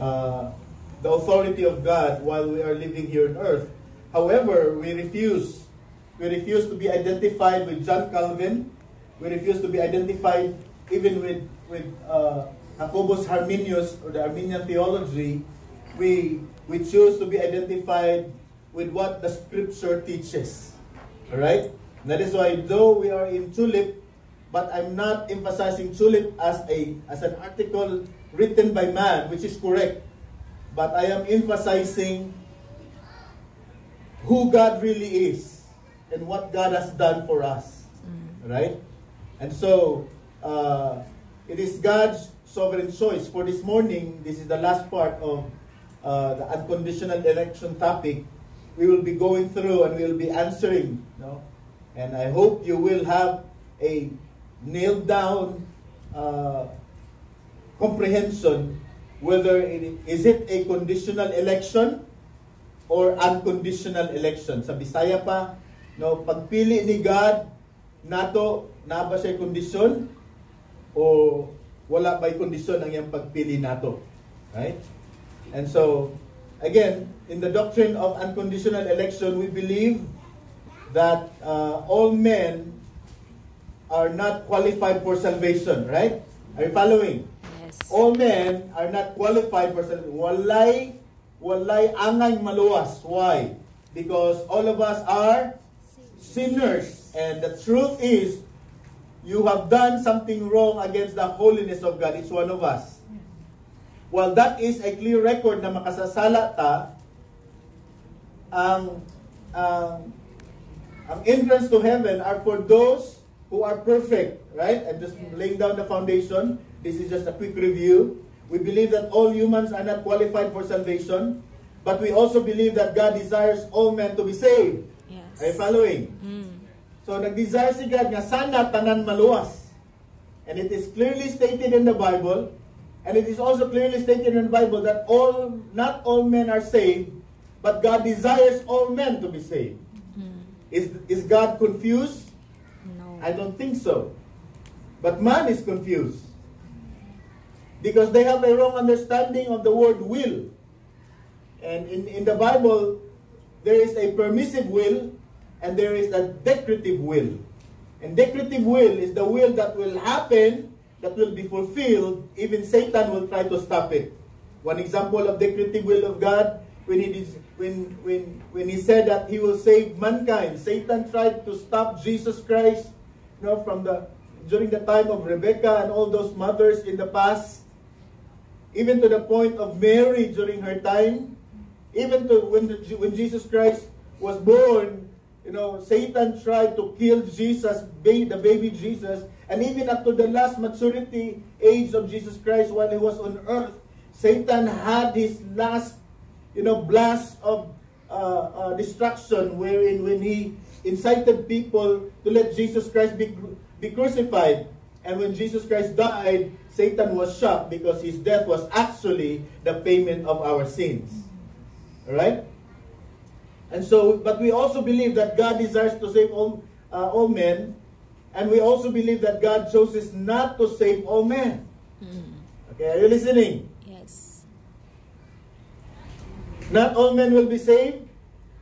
uh, the authority of God while we are living here on earth. However, we refuse. We refuse to be identified with John Calvin. We refuse to be identified even with Jacobus Arminius or the Arminian theology. We choose to be identified with what the Scripture teaches. All right? That is why, though we are in Tulip, but I'm not emphasizing Tulip as an article written by man, which is correct. But I am emphasizing who God really is and what God has done for us. Right? And so, it is God's sovereign choice. For this morning, this is the last part of the unconditional election topic. We will be going through and we will be answering. And I hope you will have a nailed down comprehension whether is it a conditional election or unconditional election. Sa Bisaya pa, pagpili ni God, nato, na ba siya kondisyon o wala ba'y kondisyon ang iyang pagpili nato? Right? And so, again, in the doctrine of unconditional election, we believe that all men are not qualified for salvation, right? Are you following? Yes. All men are not qualified for salvation. Walay angay maluwas. Why? Because all of us are sinners. And the truth is, you have done something wrong against the holiness of God. Each one of us. Well, that is a clear record na makasasala ta, ang entrance to heaven are for those who are perfect, right? I'm just laying down the foundation. This is just a quick review. We believe that all humans are not qualified for salvation, but we also believe that God desires all men to be saved. Yes. Are you following? So, nag-desire si God nga sana tanan maluwas. And it is clearly stated in the Bible, and it is also clearly stated in the Bible that not all men are saved, but God desires all men to be saved. Is God confused? No. I don't think so. But man is confused. Because they have a wrong understanding of the word will. And in the Bible, there is a permissive will and there is a decretive will. And decretive will is the will that will happen, that will be fulfilled, even Satan will try to stop it. One example of decretive will of God, when he said that he will save mankind, Satan tried to stop Jesus Christ, during the time of Rebecca and all those mothers in the past, even to the point of Mary during her time, even to when Jesus Christ was born, Satan tried to kill Jesus, the baby Jesus, and even up to the last maturity age of Jesus Christ while he was on earth, Satan had his last blast of destruction, wherein when he incited people to let Jesus Christ be crucified. And when Jesus Christ died, Satan was shocked because his death was actually the payment of our sins. Alright? And so, but we also believe that God desires to save all men, and we also believe that God chooses not to save all men. Okay, are you listening? Yes. Not all men will be saved,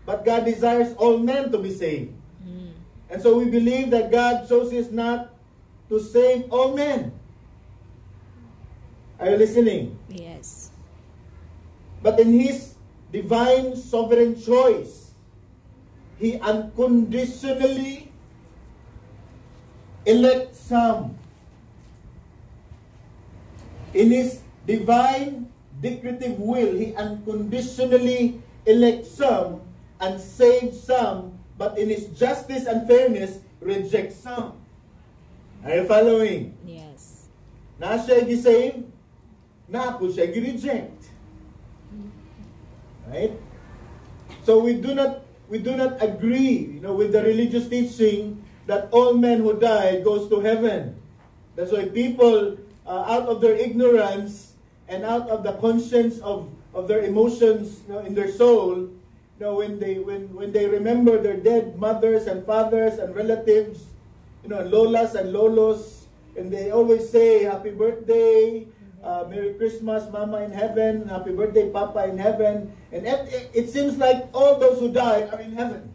but God desires all men to be saved. And so we believe that God chooses not to save all men. Are you listening? Yes. But in His divine sovereign choice, He unconditionally elects some. In His divine decretive will, He unconditionally elects some and saves some, but in His justice and fairness, rejects some. Are you following? Yes. Na siya gi-save, na po siya gi-reject. Right? So we do not agree, with the religious teaching that all men who die goes to heaven. That's why people, out of their ignorance and out of the conscience of their emotions, in their soul, when they remember their dead mothers and fathers and relatives, lolas and lolos, and they always say happy birthday, Merry Christmas, Mama in heaven, Happy birthday, Papa in heaven. And it seems like all those who died are in heaven.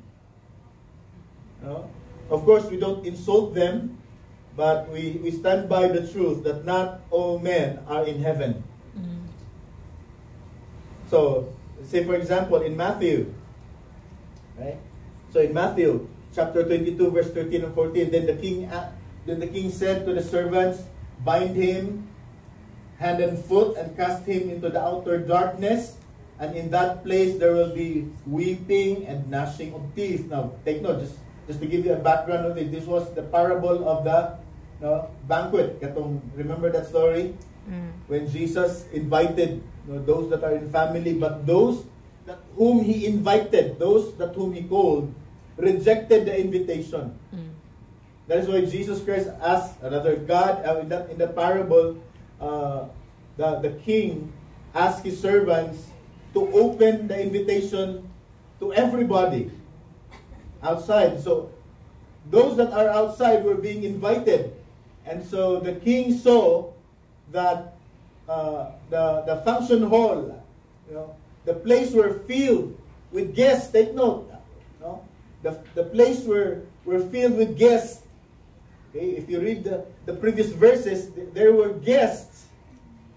No? Of course, we don't insult them, but we stand by the truth that not all men are in heaven. So, say for example, in Matthew, right? So in Matthew chapter 22, verse 13 and 14, then the king said to the servants, bind him hand and foot and cast him into the outer darkness, and in that place there will be weeping and gnashing of teeth. Now, take note, just to give you a background of it, this was the parable of the banquet. Remember that story? When Jesus invited those that are in family, but those that whom he invited, those that whom he called, rejected the invitation. That is why Jesus Christ asked, another God, in the parable, the king asked his servants to open the invitation to everybody outside. So those that are outside were being invited. And so the king saw that the function hall, the place were filled with guests. Take note, the place were filled with guests. Okay? If you read the previous verses, there were guests.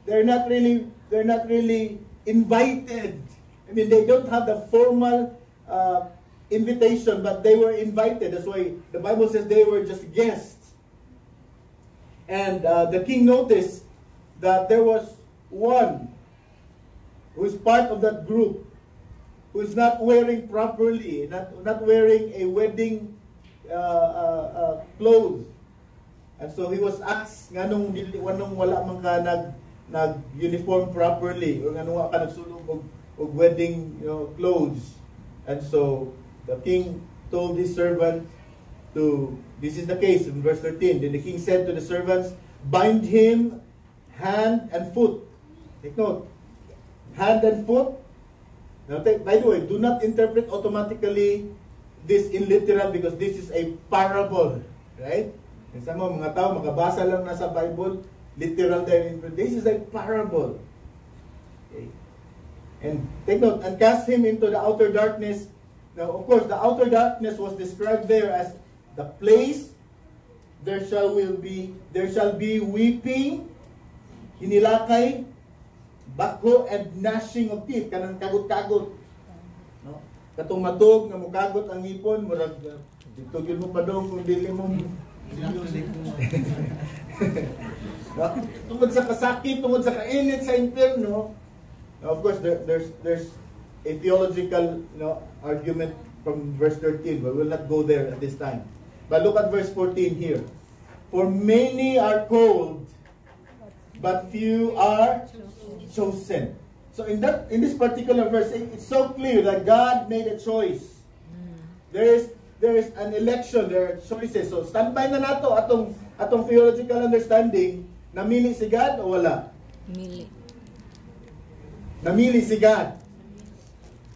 They're not really invited. I mean, they don't have the formal invitation, but they were invited. That's why the Bible says they were just guests. And the king noticed that there was one who is part of that group who is not wearing properly, not wearing a wedding clothes. And so he was asked, nganong wala man ka nag-uniform properly, or nganong ka nagsulong og wedding clothes. And so the king told his servant this is the case in verse 13. Then the king said to the servants, bind him hand and foot. Take note. Hand and foot. Now, by the way, do not interpret automatically this in literal, because this is a parable. Right? And some mga tao, makabasa lang na sa Bible, literal there. This is a parable. Okay. And take note, and cast him into the outer darkness. Now, of course, the outer darkness was described there as the place there shall be weeping, hinilakay, bako, and gnashing of teeth. Kanang kagot-kagot. No? Katong matog na mukagot ang ngipon, murag ditugil mo pa daw kung dili mo. Tungod sa kasakit, tungod sa kainit sa impyerno. Of course, there's a theological argument from verse 13, but we'll not go there at this time. But look at verse 14 here. For many are called, but few are chosen. So in this particular verse, it's so clear that God made a choice. There is an election, there are choices. So standby na nato atong theological understanding. Namili si God o wala? Namili si God.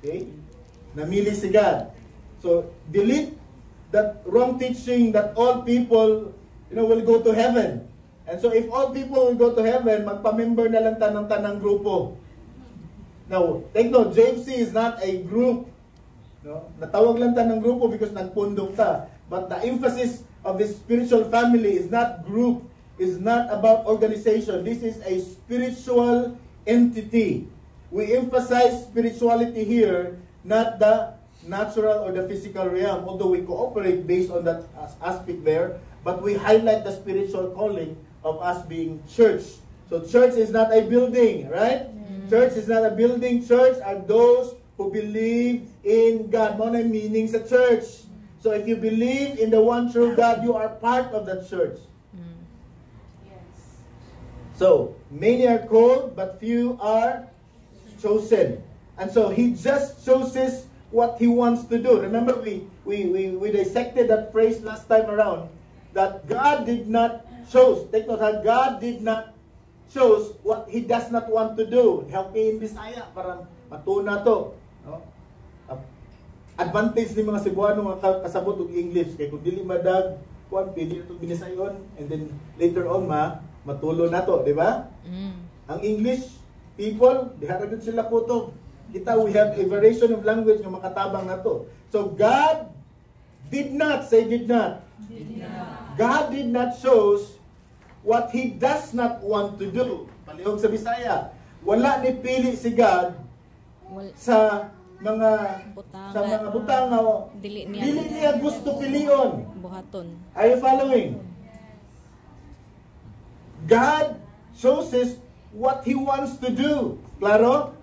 Okay? Namili si God. So delete that wrong teaching that all people will go to heaven. And so if all people will go to heaven, magpa-member na lang tanang grupo. Now, take note, JFC is not a group. No? Natawag lang tanang grupo because nagpundok ta. But the emphasis of this spiritual family is not group, is not about organization. This is a spiritual entity. We emphasize spirituality here, not the natural or the physical realm, although we cooperate based on that aspect there, but we highlight the spiritual calling of us being church. So church is not a building, right? Church is not a building. Church are those who believe in God. Mo na meaning sa church. So if you believe in the one true God, you are part of that church. Yes. So many are called, but few are chosen. And so he just chooses what he wants to do. Remember, we dissected that phrase last time around, that God did not choose. Take note, God did not choose what He does not want to do. Help me in Bisaya para matuna to. No? Advantage ni mga Cebuano mga kasabot og English kay kung dili madag kuan pili to Binisayon, and then later on matulo na to, di ba? Ang English people, diharagod sila kutob. Kita, we have a variation of language nga makatabang na to. So God did not, say did not. Did not. God did not shows what He does not want to do. Palihog sa Bisaya, wala ni pili si God sa mga butanga, dili niya gusto pilion. Buhaton. Are you following? God chooses what He wants to do. Claro?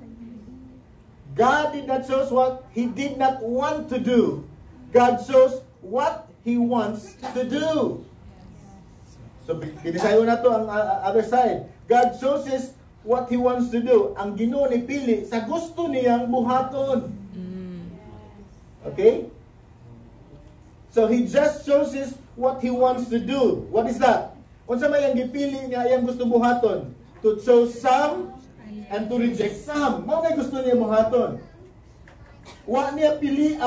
God did not choose what He did not want to do. God chose what He wants to do. So, binisayo na to ang other side. God chooses what He wants to do. Ang Ginoo ni pili sa gusto niyang buhaton. Okay? So, He just chooses what He wants to do. What is that? Kung sa may ang gipili niya, ang gusto buhaton. To choose some and to reject some. Mao kay gusto niya buhaton. Wa niya pili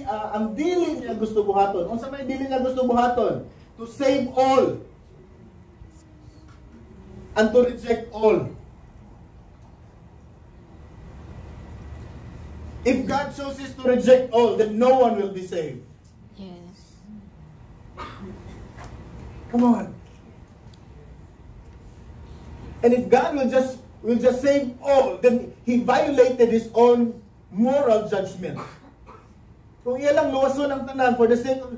ang dili niya gusto buhaton. Kung sa may dili niya gusto buhaton, to save all and to reject all. If God chooses to reject all, then no one will be saved. Yes. Come on. And if God will just save all, then He violated His own moral judgment. Kung iya lang luwason ang tanan for the sake of,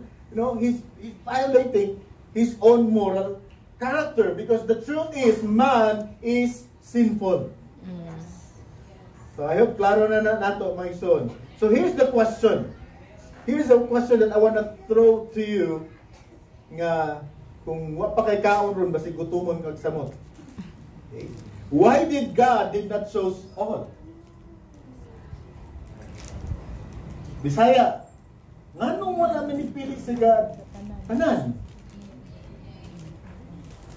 He's violating His own moral character. Because the truth is, man is sinful. So I hope klaro na nato, my son. So here's the question. Here's a question that I want to throw to you. Nga, kung wa pa kay kaon ron, basi gutumon kag samot. Okay. Why did God did not choose all? Bisaya, nganong wala manipili si God? Tanan.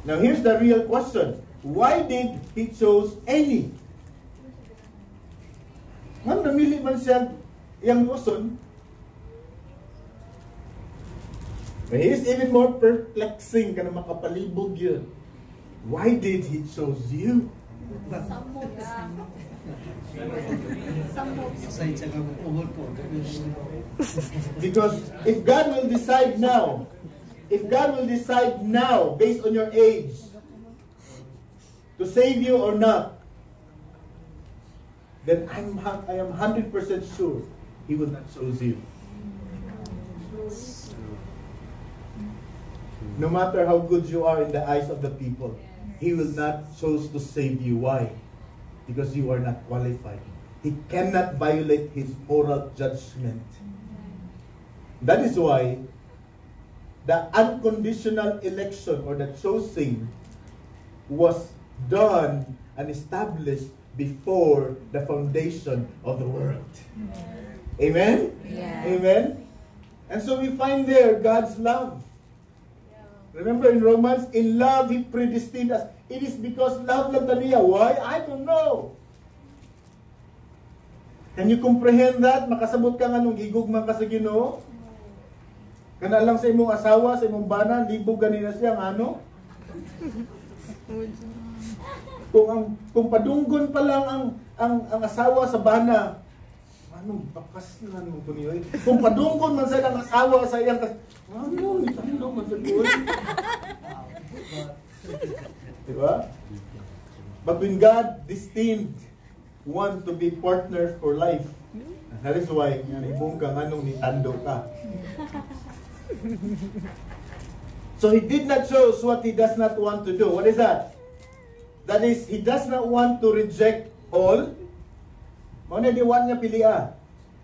Now here's the real question. Why did He choose any? Ngan namili man siya iyang luson? He is even more perplexing kana makapalibog yun. Why did He choose you? Because if God will decide now, based on your age, to save you or not, then I am 100% sure He will not choose you. No matter how good you are in the eyes of the people, He will not choose to save you. Why? Because you are not qualified. He cannot violate His moral judgment. That is why the unconditional election or the choosing was done and established before the foundation of the world. Amen? Yeah. Amen? And so we find there God's love. Remember in Romans, in love He predestined us. It is because love lang taniya. Why? I don't know. Can you comprehend that? Makasabot ka nga nung gigugma ka sa Ginoo? Kana lang sa imong asawa, sa imong bana, libog ganina siya, ano? Kung padunggon pa lang ang asawa sa bana, anong bakas na mo po niyo? Kung padunggon man sa ang asawa sa iyang italo man sa good. Diba? But when God destined one to be partner for life, that is why ibong kang anong nitando ka. So He did not choose what He does not want to do. What is that? That is, He does not want to reject all. Muna di want niya pilia.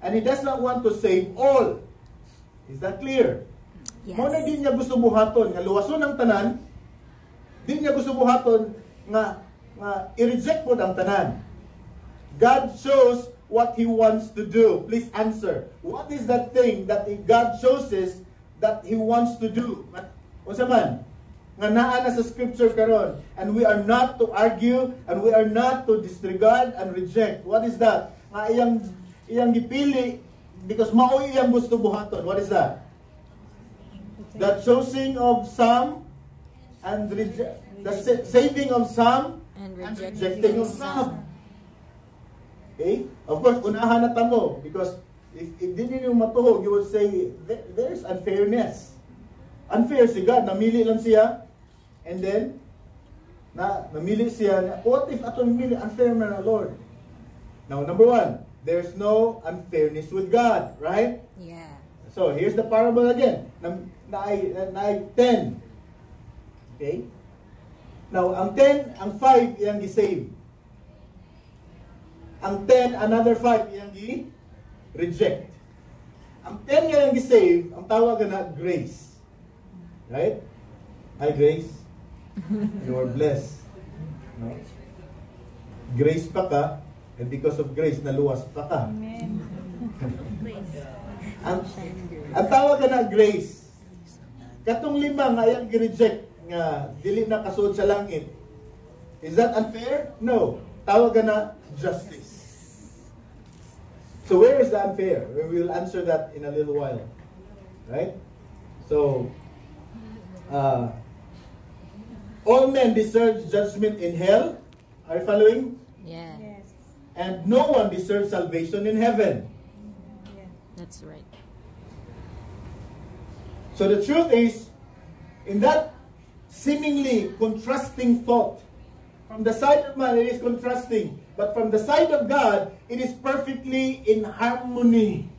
And He does not want to save all. Is that clear? Yes. Muna di niya gusto buhaton. Nga luwason ang tanan. Di niya gusto buhaton nga i-reject po ang tanan. God shows what He wants to do. Please answer. What is that thing that God chooses that He wants to do? Unsa man? Nga naa na sa scripture karon, and we are not to argue and we are not to disregard and reject. What is that? Nga iyang gipili because mao iyang gusto buhaton. What is that? The choosing of some and The saving of some And and rejecting rejecting of some. Okay? Of course, unahan na tamo because if di ninyo matuhog, you will say, there's unfairness. Unfair si God, namili lang siya, and then, namili siya, what if ato namili, unfair man na Lord? Now, number one, there's no unfairness with God, right? Yeah. So, here's the parable again. Na 10. Okay? Now, ang 10, ang 5, iyang gi-save. Ang 10, another 5, iyang gi-reject. Ang 10 iyang gi-save, ang tawag na grace. Right? Hi, Grace. You are blessed. No? Grace pa ka, and because of grace, naluwas pa ka. Amen. Ang tawag na grace. Katong 5 nga iyang gi-reject nga dili na kasuod sa langit. Is that unfair? No. Tawag na justice. So where is the unfair? We will answer that in a little while. Right? So, all men deserve judgment in hell. Are you following? Yeah. Yes. And no one deserves salvation in heaven. Yes. That's right. So the truth is, in that seemingly contrasting thought, from the side of man it is contrasting, but from the side of God, it is perfectly in harmony.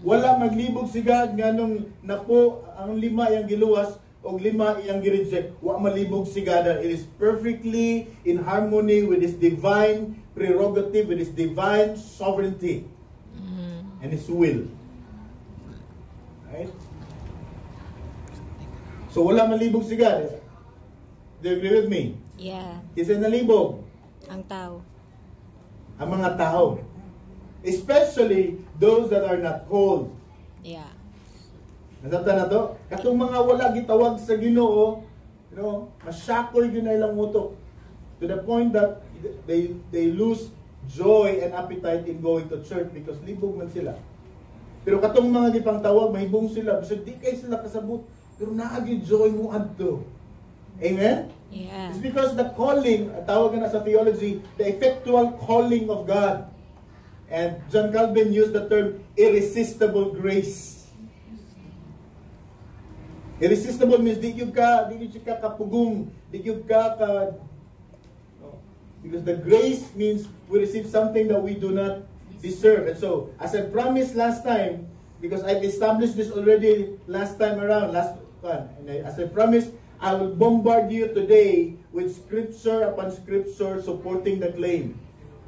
Wala maglibog si God nga nung napo ang 5 iyang giluwas o 5 iyang gireject. Wa malibog si God. It is perfectly in harmony with His divine prerogative, with His divine sovereignty and His will. Right? So wala malibog si God. Do you agree with me? Yeah. Kasi nalibog Ang tao. ang mga tao. Especially those that are not called. Yeah. Nasabta na to? Katong mga wala gitawag sa Ginoo, you know, masyakoy yun na ilang utok. To the point that they lose joy and appetite in going to church because libog man sila. Pero katong mga gipang tawag, mahibong sila. Bisag di kay sila kasabot. Pero naagi joy mo adto. Amen? Yeah. It's because the calling, tawag na sa theology, the effectual calling of God. And John Calvin used the term irresistible grace. Irresistible means di yun ka kapugong, di yun ka no. Because the grace means we receive something that we do not deserve. And so, as I promised last time, because I've established this already last time around, as I promised, I will bombard you today with scripture upon scripture supporting the claim.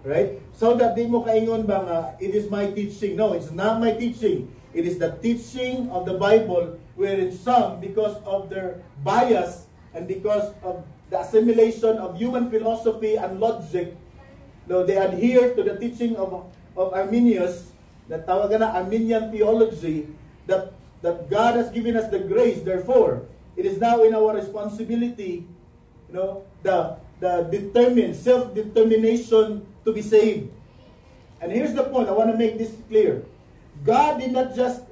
Right? So that di mo kaingon ba nga, it is my teaching. No, it's not my teaching. It is the teaching of the Bible, wherein some, because of their bias and because of the assimilation of human philosophy and logic, no, they adhere to the teaching of Arminius, that tawagan na Arminian theology, that God has given us the grace. Therefore, it is now in our responsibility, you know, the self-determination to be saved. And here's the point. I want to make this clear. God did not just,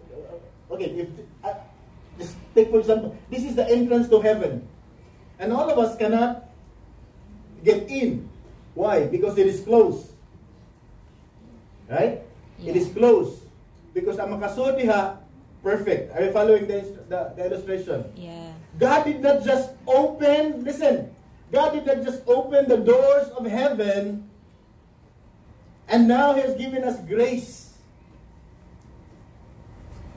just take for example, this is the entrance to heaven. And all of us cannot get in. Why? Because it is closed. Right? Yeah. It is closed. Because ang makasud diha, perfect. Are you following the illustration? Yeah. God did not just open, listen, God did not just open the doors of heaven and now He has given us grace.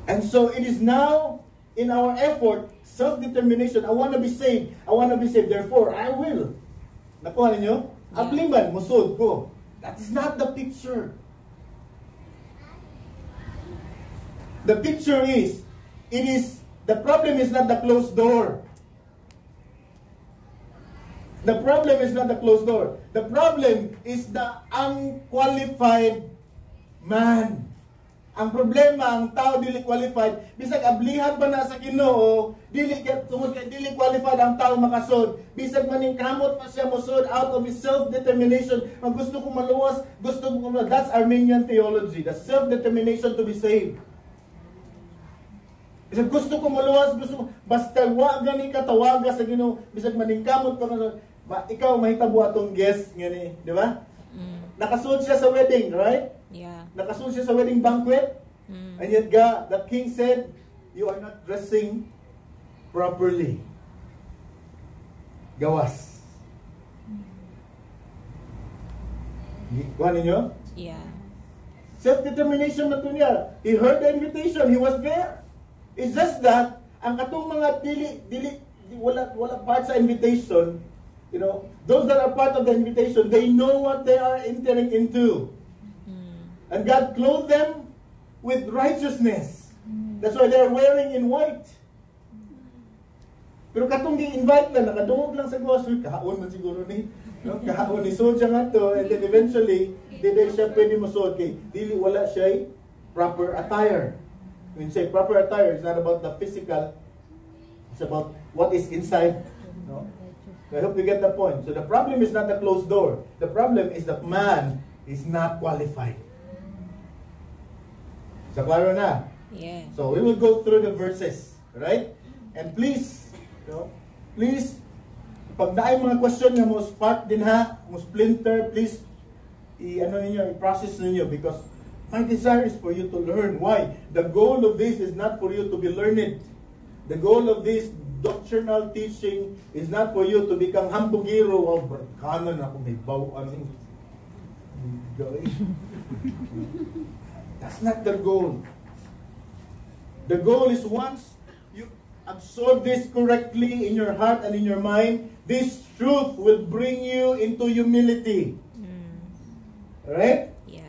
And so it is now in our effort, self-determination, I want to be saved. I want to be saved. Therefore, I will. Nakuha ninyo? Yeah. Abliman, musod ko. That is not the picture. The picture is, the problem is not the closed door. The problem is not the closed door. The problem is the unqualified man. Ang problema, ang tao dili qualified. Bisag ablihan pa na sa Ginoo, dili qualified ang tao makasod. Bisag maning kamot pa siya mosod out of his self-determination. Ang gusto ko maluwas, that's Arminian theology. The self-determination to be saved. Bisag gusto ko maluwas, basta wa gani ka tawaga sa Ginoo, bisag maningkamot pa ikaw mahitabo atong guest ngani, di ba? Nakasunod siya sa wedding, right? Yeah. Nakasunod siya sa wedding banquet. And yet God, the king said, you are not dressing properly. Gawas. Kuha ninyo? Yeah. Self-determination na to niya. He heard the invitation. He was there. It's just that, ang katong mga wala part sa invitation, you know, those that are part of the invitation, they know what they are entering into. And God clothed them with righteousness. That's why they're wearing in white. Pero katong gi-invite na, nakadungog lang sa grocery, kahaon man siguro ni, no? Kahaon ni suot siya nga to, and then eventually, di siya pwede mo suot kay dili wala siya proper attire. When you say proper attire, it's not about the physical, it's about what is inside. No? I hope you get the point. So the problem is not the closed door. The problem is that man is not qualified. So klaro na? Yeah. So we will go through the verses, right? And please, please, pag naay mga question nga mo spark din ha, mo splinter, please i-process ninyo because my desire is for you to learn. Why? The goal of this is not for you to be learned. The goal of this doctrinal teaching is not for you to become hambugiro o kanan ako may bawaan. That's not the goal. The goal is once you absorb this correctly in your heart and in your mind, this truth will bring you into humility. Right? Yeah.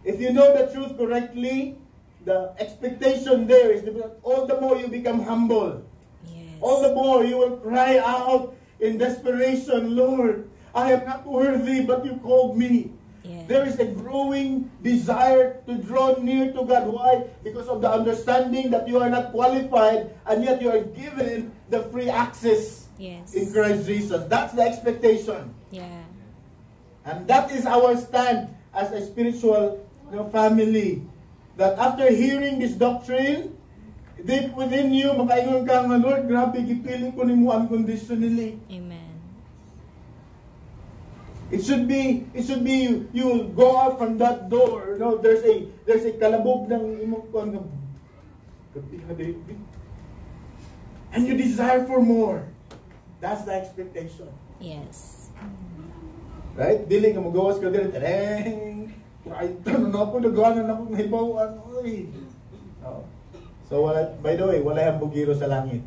If you know the truth correctly, the expectation there is that all the more you become humble. Yes. All the more you will cry out in desperation, Lord, I am not worthy, but you called me. Yeah. There is a growing desire to draw near to God. Why? Because of the understanding that you are not qualified, and yet you are given the free access Yes. in Christ Jesus. That's the expectation. Yeah. And that is our stand as a spiritual family. That after hearing this doctrine, deep within you, makaingon ka nga, Lord, grabe, gipili ko ni mo unconditionally. Amen. It should be you will go out from that door. There's a kalabog ng imong kuan nga. And you desire for more. That's the expectation. Yes. Right? Dili nga magawas ka dili tereng. Right, tanong na ako, nagawa na ako ng hibawan. So, by the way, wala yung bugiro sa langit.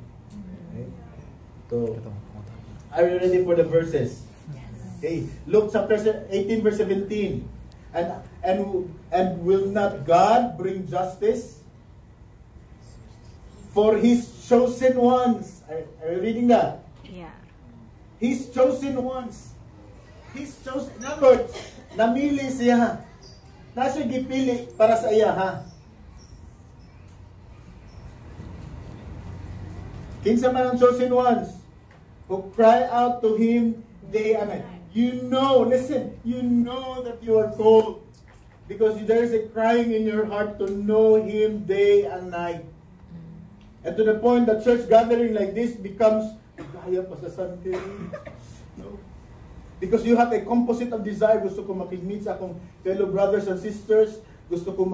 Okay? So, are you ready for the verses? Okay. Luke chapter 18 verse 17. And will not God bring justice for His chosen ones? Are you reading that? Yeah. His chosen ones. His chosen. In other words, namili siya. Nasa gipili para sa iya, ha? Kinsa man ang chosen ones who cry out to Him day and night. You know, listen, you know that you are called because there is a crying in your heart to know Him day and night. And to the point that church gathering like this becomes gaya pa sa Sunday. No? Because you have a composite of desire. Gusto ko makig-meet sa akong fellow brothers and sisters. Gusto ko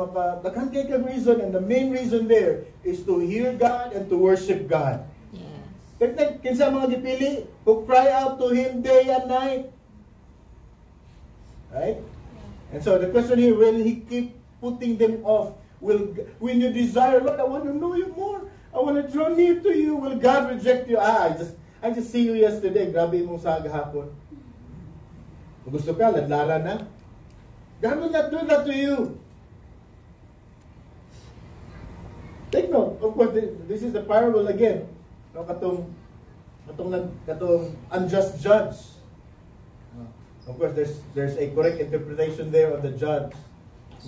daghan kay kag reason, and the main reason there is to hear God and to worship God. Yeah. Kinsa mga gipili who cry out to Him day and night. Right? And so the question here, will He keep putting them off? When you desire, Lord, I want to know You more. I want to draw near to You. Will God reject you? I just see you yesterday. Grabe mong saga hapon. Kung gusto ka, ladlara na. God will not do that to you. Take note. Of course, this is the parable again. Katong unjust judge. Of course, there's a correct interpretation there of the judge.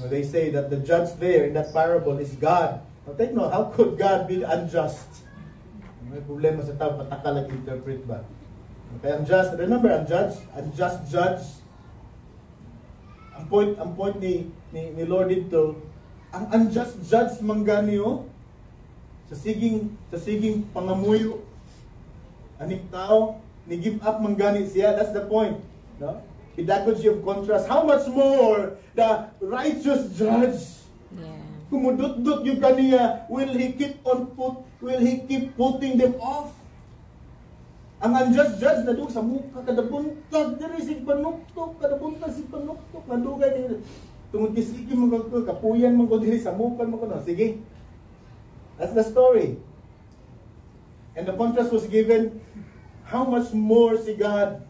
They say that the judge there in that parable is God. Now take note, how could God be unjust? May problema sa tao, patakal nag-interpret ba? Okay, remember, unjust judge. Ang point ni Lord dito, ang unjust judge mangganiyo, sa siging pangamuyo. Anik tao, ni give up manggani siya. That's the point. No? Pedagogy of contrast. How much more the righteous judge? Yeah. Kumudot-dot yung kaniya, will he keep putting them off? Ang unjust judge na doon sa mukha, kada buntag, diri si panuktok, kada buntag si panuktok, nadugay din. Tungod kisigi mo ko, kapuyan mo ko diri sa mukha mo ko. No? Sige. That's the story. And the contrast was given, how much more si God,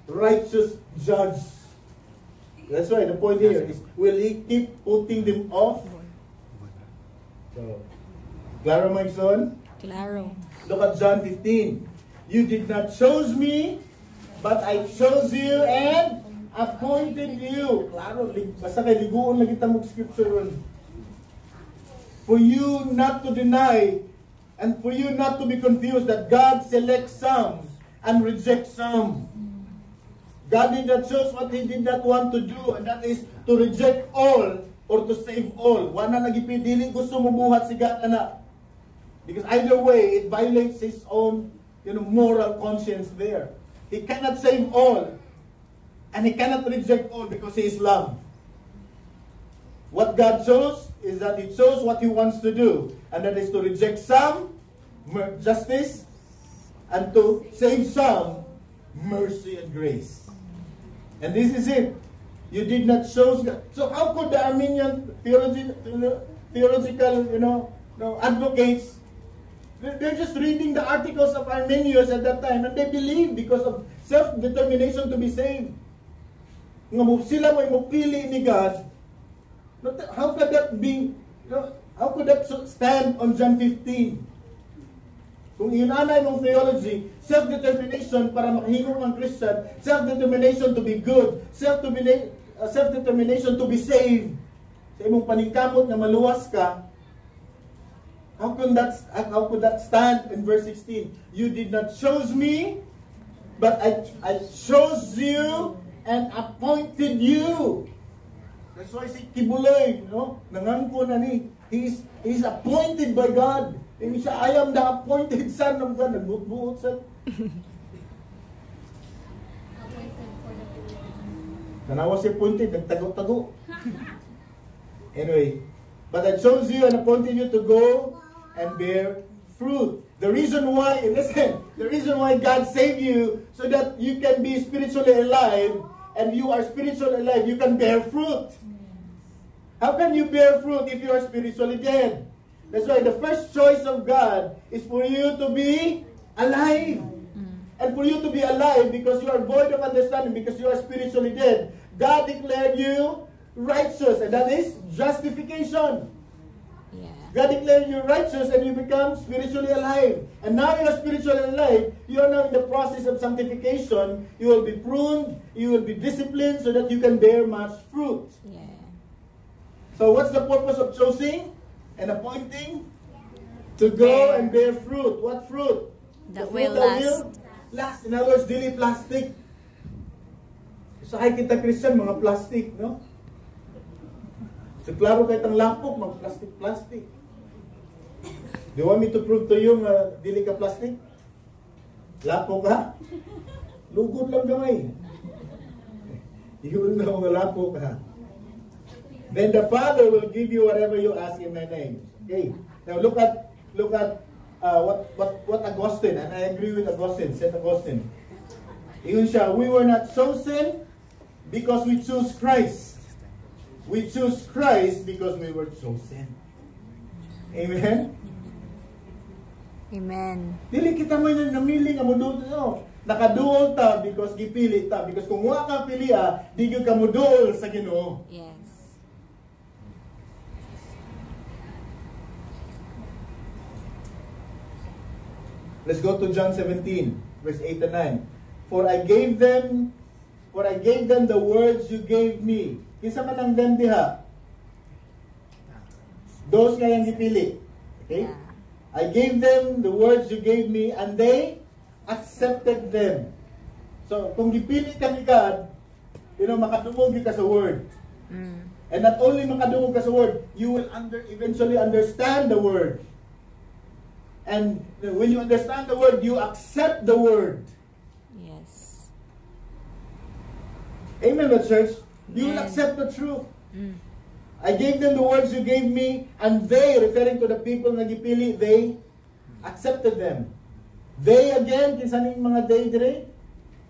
righteous judge. That's why the point here is, will he keep putting them off? So, klaro my son? Claro. Look at John 15. You did not choose me, but I chose you and appointed you. Klaro, basta kay liguon lagi ta mo scripture ron. For you not to deny and for you not to be confused that God selects some and rejects some. God did not choose what He did not want to do, and that is to reject all or to save all. Wala nagipidili gusto mo buhat si God na. Because either way, it violates His own, moral conscience there. He cannot save all, and He cannot reject all because He is love. What God chose is that He chose what He wants to do, and that is to reject some, justice, and to save some, mercy and grace. And this is it. You did not choose God. So how could the Armenian theological, advocates, they're just reading the articles of Arminius at that time, and they believe because of self-determination to be saved. Sila may mupili ni God. How could that be? How could that stand on John 15? Kung inanay mong theology, self-determination para makahingong ang Christian, self-determination to be good, self-determination to be saved. Sa imong paningkamot na maluwas ka, how could that stand in verse 16? You did not choose me, but I chose you and appointed you. That's why si Kibuloy, nangangko na ni, he is appointed by God. Hindi siya, I am the appointed son of God. Nagbuot-buot sa. Tanawa si appointed, nagtago-tago. Anyway, but I chose you and appointed you to go and bear fruit. The reason why God saved you, so that you can be spiritually alive, and you are spiritually alive, you can bear fruit. How can you bear fruit if you are spiritually dead? That's why the first choice of God is for you to be alive. And for you to be alive, because you are void of understanding, because you are spiritually dead, God declared you righteous, and that is justification. Yeah. God declared you righteous, and you become spiritually alive. And now you are spiritually alive, you are now in the process of sanctification. You will be pruned, you will be disciplined, so that you can bear much fruit. Yeah. So what's the purpose of choosing and appointing? To go and bear fruit. What fruit? That fruit will last. In other words, dili plastic. Sa kita Christian, mga plastic, no? So klaro kahit ang lapok, mga plastic. Do you want me to prove to you dili ka plastic? Lapok ha? Lugod lang gamay. Iyon na mga lapok ha. Then the Father will give you whatever you ask in my name. Okay. Now look at what Augustine, and I agree with Augustine, Saint Augustine. Iyon siya, we were not chosen because we choose Christ. We choose Christ because we were chosen. Amen? Amen. Dili kita mo yung namili nga mo doon. Nakaduol ta because gipili ta. Because kung wa ka pilia, di ka mo duol sa Ginoo. Yes. Let's go to John 17, verse 8 and 9. For I gave them the words you gave me. Kinsa man ang them diha? Those nga yang gipili. Okay? Yeah. I gave them the words you gave me, and they accepted them. So, kung gipili ka ni God, makadungog ka sa word. And not only makadungog ka sa word, you will eventually understand the word. And when you understand the word, you accept the word. Yes. Amen, the church. You will Amen. accept the truth. Mm. I gave them the words you gave me, and they, referring to the people na gipili, they accepted them. They again, kinsaning mga they dire?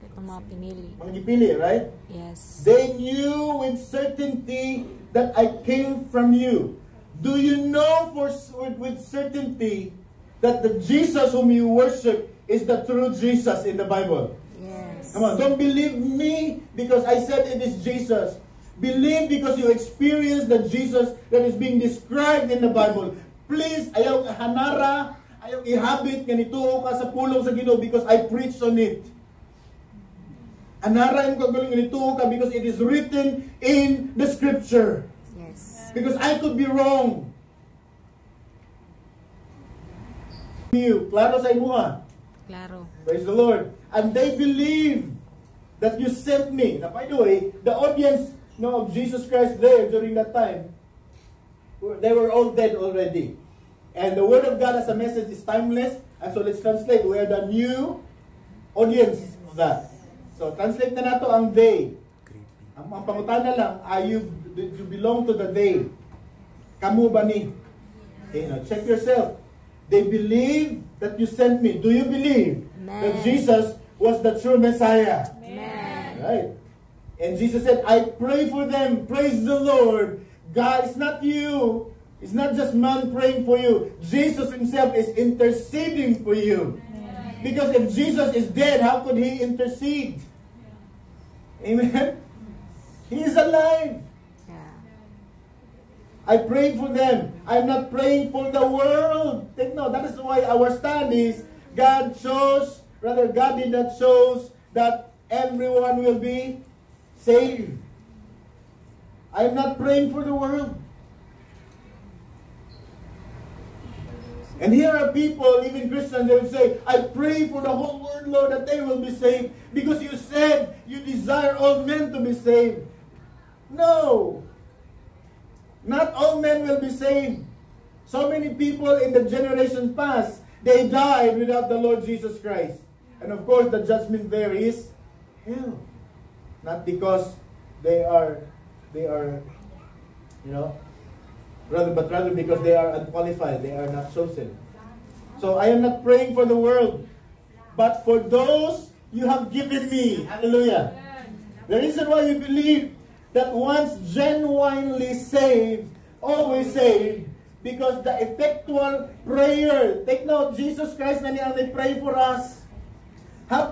Ito mga pinili. Mga gipili, right? Yes. They knew with certainty that I came from you. Do you know with certainty that the Jesus whom you worship is the true Jesus in the Bible? Yes. Come on, don't believe me because I said it is Jesus. Believe because you experience the Jesus that is being described in the Bible. Please, ayaw hanara, ayaw ihabit ganito ka sa pulong sa Ginoo because I preach on it. Anara yung kagaling ganito ka because it is written in the scripture. Yes. Because I could be wrong. Klaro sa imuha. Klaro. Praise the Lord. And they believe that you sent me. Now, by the way, the audience of Jesus Christ there during that time, they were all dead already. And the Word of God as a message is timeless. And so let's translate. We are the new audience of that. So translate na nato ang they. Ang pangutana lang, do you belong to the they? Kamu ba ni? Okay, now check yourself. They believe that you sent me. Do you believe that Jesus was the true Messiah? Amen. Right. And Jesus said, I pray for them. Praise the Lord. God, it's not you. It's not just man praying for you. Jesus himself is interceding for you. Because if Jesus is dead, how could he intercede? Amen? He is alive. Yeah. I prayed for them. I'm not praying for the world. Take note, that is why our stand is God did not choose that everyone will be saved. I'm not praying for the world. And here are people, even Christians, they will say, I pray for the whole world, Lord, that they will be saved. Because you said you desire all men to be saved. No. Not all men will be saved. So many people in the generation past, they died without the Lord Jesus Christ. And of course, the judgment there is hell. Not because they are, but rather because they are unqualified, they are not chosen. So I am not praying for the world, but for those you have given me. Hallelujah. The reason why you believe that once genuinely saved, always saved, because the effectual prayer, take note, Jesus Christ na niya may pray for us. How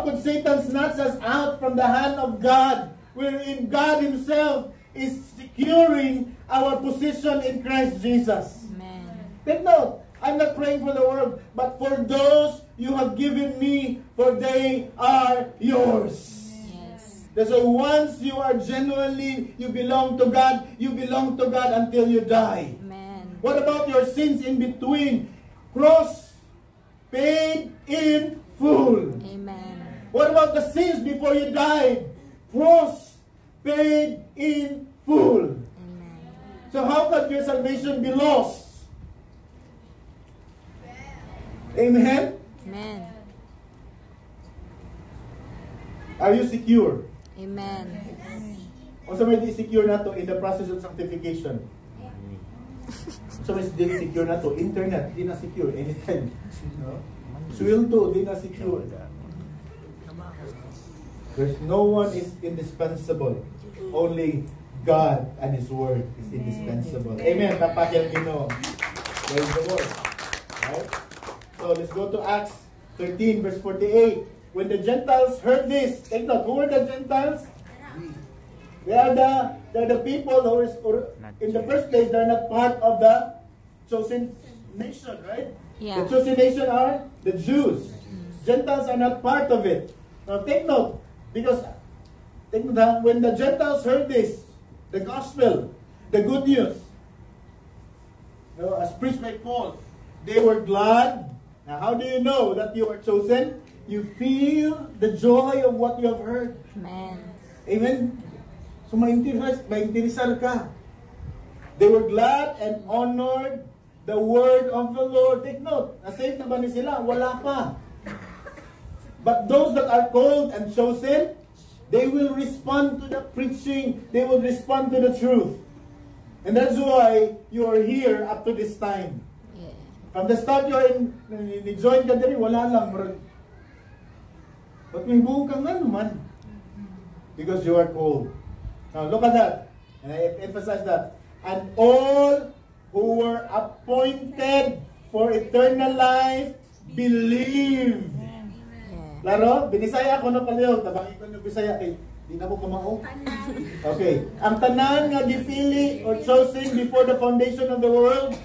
could Satan snatch us out from the hand of God, wherein God himself is securing our position in Christ Jesus? Amen. Take note, I'm not praying for the world, but for those you have given me, for they are yours. Yes. That's why once you are genuinely, you belong to God until you die. Amen. What about your sins in between? Cross, paid in full. Amen. What about the sins before you died? Cross, paid in full. Amen. So how could your salvation be lost? Amen? Amen. Are you secure? Amen. O sa may secure na to in the process of sanctification? So may secure na to. Internet, di na secure anytime. No? Sweldo, di na secure. There's no one is indispensable. Only God and His Word is indispensable. Amen. Kapakyan Ginoo. Praise the Lord. Right? So let's go to Acts 13 verse 48. When the Gentiles heard this, take note, who were the Gentiles? They are the people who is, in the first place, they're not part of the chosen nation, right? Yeah. The chosen nation are the Jews. Gentiles are not part of it. Now take note, because when the Gentiles heard this, the gospel, the good news, as preached by Paul, they were glad. Now how do you know that you are chosen? You feel the joy of what you have heard. Amen. Amen? So mainteresar ka. They were glad and honored the word of the Lord. Take note, na-save na ba ni sila? Wala pa. But those that are called and chosen, they will respond to the preaching. They will respond to the truth. And that's why you are here up to this time. Yeah. From the start, you are ni-join ka din, wala lang. But may buong ka nga naman. Because you are called. Now, look at that. And I emphasize that. And all who were appointed for eternal life believe. Klaro? Binisaya ko na palayo. Tabangin ko ng Bisaya kay di na mo kumao. Okay. Ang tanan nga gipili or chosen before the foundation of the world,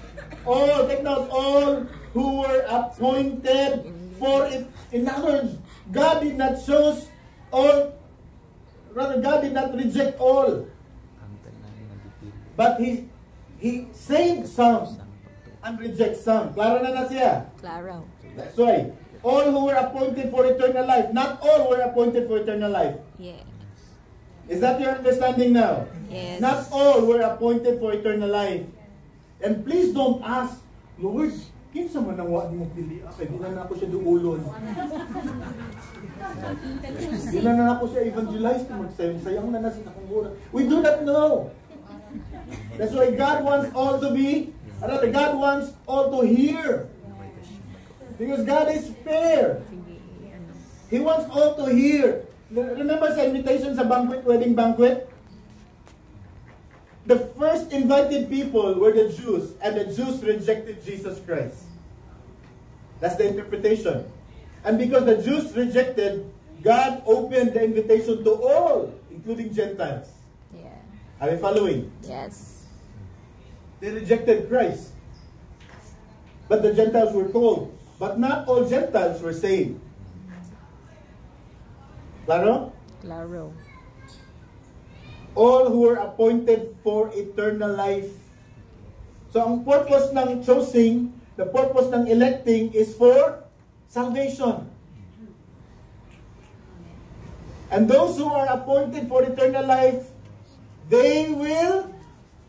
all, take note, all who were appointed for it. In other words, God did not choose all, rather God did not reject all. But He saved some and reject some. Klaro na siya? Claro. That's why. All who were appointed for eternal life. Not all were appointed for eternal life. Yeah. Is that your understanding now? Yes. Not all were appointed for eternal life. And please don't ask, Lord, kinsa man ang wa mo pili? Okay, di na ako siya duulon. Di na ako siya evangelize kung magsayang na nasa nakungura. We do not know. That's why God wants all to be, God wants all to hear. Because God is fair. He wants all to hear. Remember sa invitation sa banquet, wedding banquet? The first invited people were the Jews, and the Jews rejected Jesus Christ. That's the interpretation. And because the Jews rejected, God opened the invitation to all, including Gentiles. Yeah. Are you following? Yes. They rejected Christ. But the Gentiles were called. But not all Gentiles were saved. Claro? Claro. All who were appointed for eternal life. So ang purpose ng choosing, the purpose ng electing is for salvation. And those who are appointed for eternal life, they will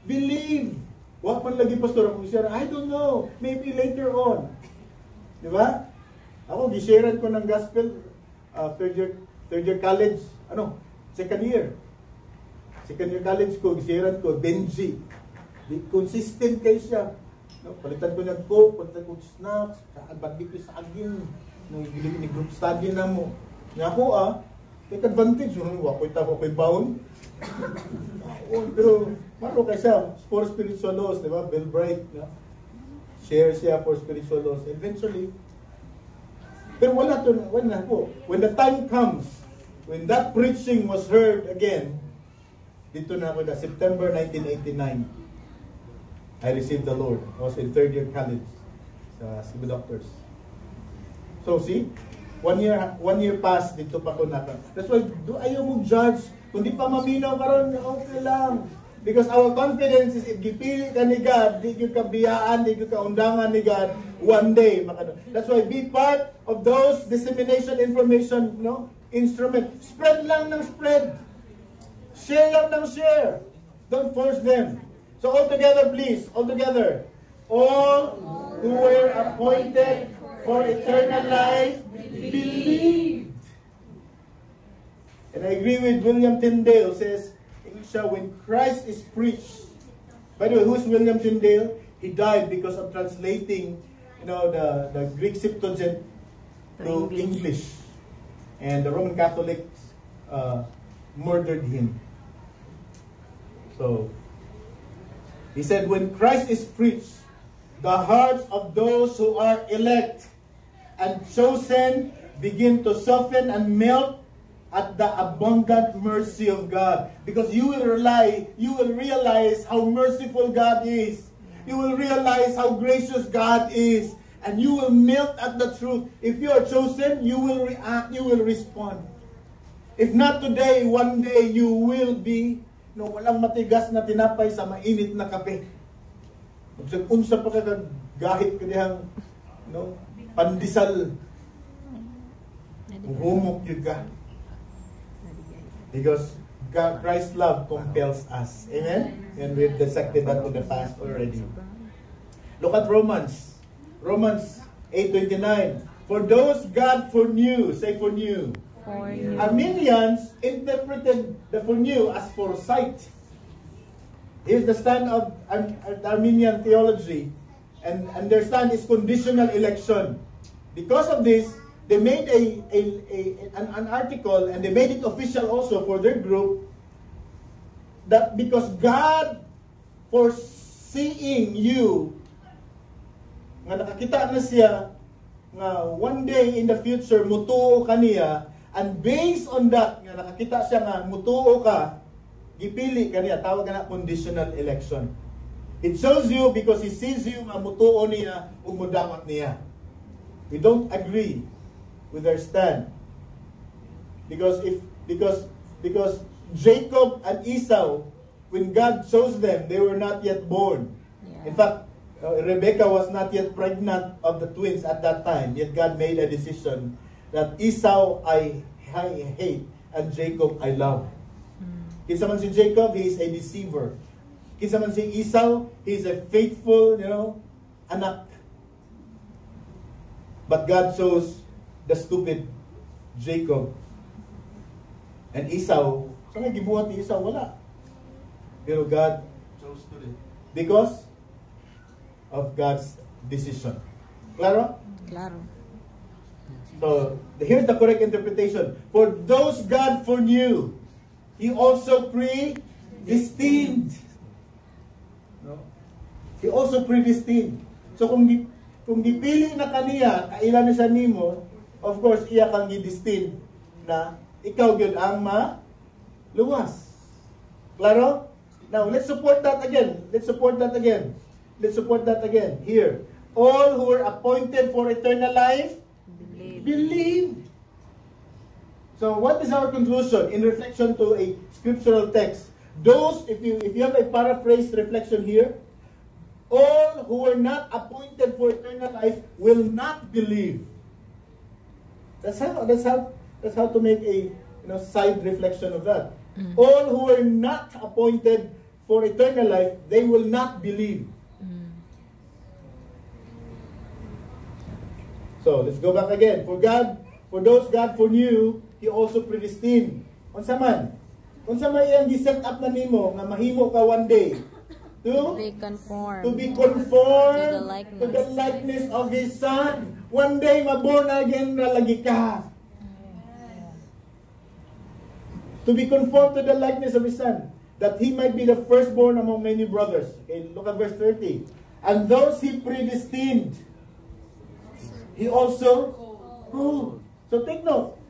believe. Wag man lagi pastor ako share, I don't know, maybe later on. Di ba? Ako gisharean ko ng gospel third year college, second year college ko, gisharean ko, Benji. Consistent kayo siya. Palitan ko niya coke, palitan ko snacks, kaagbabi ko sa aging, ni group study na mo. Nga ako take advantage, ako'y bound. Pero, maro kayo siya, for spiritual laws, di ba? Bill Bright, share siya for spiritual laws. Eventually, pero wala po. When the time comes, when that preaching was heard again, dito na ako na September 1989, I received the Lord. I was in third year college sa Cebu Doctors. So see, one year passed, dito pa ko naka. That's why, ayaw mong judge. Kung di pa maminaw karon, okay lang. Because our confidence is if gipili ka ni God, di ka biyaan, di ka undangan ni God, one day. That's why be part of those dissemination information instrument. Spread lang ng spread. Share lang ng share. Don't force them. So all together please, all together. All who were appointed for eternal life believed. And I agree with William Tyndale says, when Christ is preached. By the way, who's William Tyndale? He died because of translating, the Greek Septuagint to English. And the Roman Catholics murdered him. So, he said, when Christ is preached, the hearts of those who are elect and chosen begin to soften and melt at the abundant mercy of God. Because you will realize how merciful God is. You will realize how gracious God is. And you will melt at the truth. If you are chosen, you will react, you will respond. If not today, one day you will be, walang matigas na tinapay sa mainit na kape. Unsa pa kagahit ka dihang, pandisal. Humok yun ka. Because Christ's love compels us. Amen? And we've dissected that in the past already. Look at Romans. Romans 8:29. For those God foreknew, say foreknew. For you. Arminians interpreted the foreknew as foresight. Here's the stand of Arminian theology. And their stand is conditional election. Because of this, they made an article, and they made it official also for their group, that because God foreseeing you, nga nakakita na siya, nga one day in the future, mutuo ka niya, and based on that, nga nakakita siya nga, mutuo ka, gipili ka niya, tawag na conditional election. It shows you because He sees you, nga mutuo niya, ug mudamat niya. We don't agree with their stand. Because Jacob and Esau, when God chose them, they were not yet born. Yeah. In fact, Rebecca was not yet pregnant of the twins at that time. Yet God made a decision that Esau I hate and Jacob I love. Kinsa man si Jacob, he is a deceiver. Kinsa man si Esau, he is a faithful, anak. But God chose the stupid Jacob. And Esau, saan gibuhat ni Esau? Wala. Pero God chose to do it. Because of God's decision. Claro? Claro. So, here's the correct interpretation. For those God foreknew, He also predestined. No? He also predestined. So, kung gipili na kaniya, kailan na siya nimo, of course, iya kang gidestined na ikaw gyud ang maluwas. Claro? Now, let's support that again. Let's support that again. Here. All who were appointed for eternal life, believe. So, what is our conclusion in reflection to a scriptural text? Those, if you have a paraphrase reflection here, all who were not appointed for eternal life will not believe. That's how to make a side reflection of that. All who were not appointed for eternal life, they will not believe. So, let's go back again. For those God foreknew, He also predestined. Unsa man iyang gi-set up na nimo nga mahimo ka one day to be conformed to the likeness. likeness of His Son. One day maborn again na lagi ka. To be conformed to the likeness of His Son, that He might be the firstborn among many brothers. Okay, look at verse 30. And those He predestined, He also called. So take note.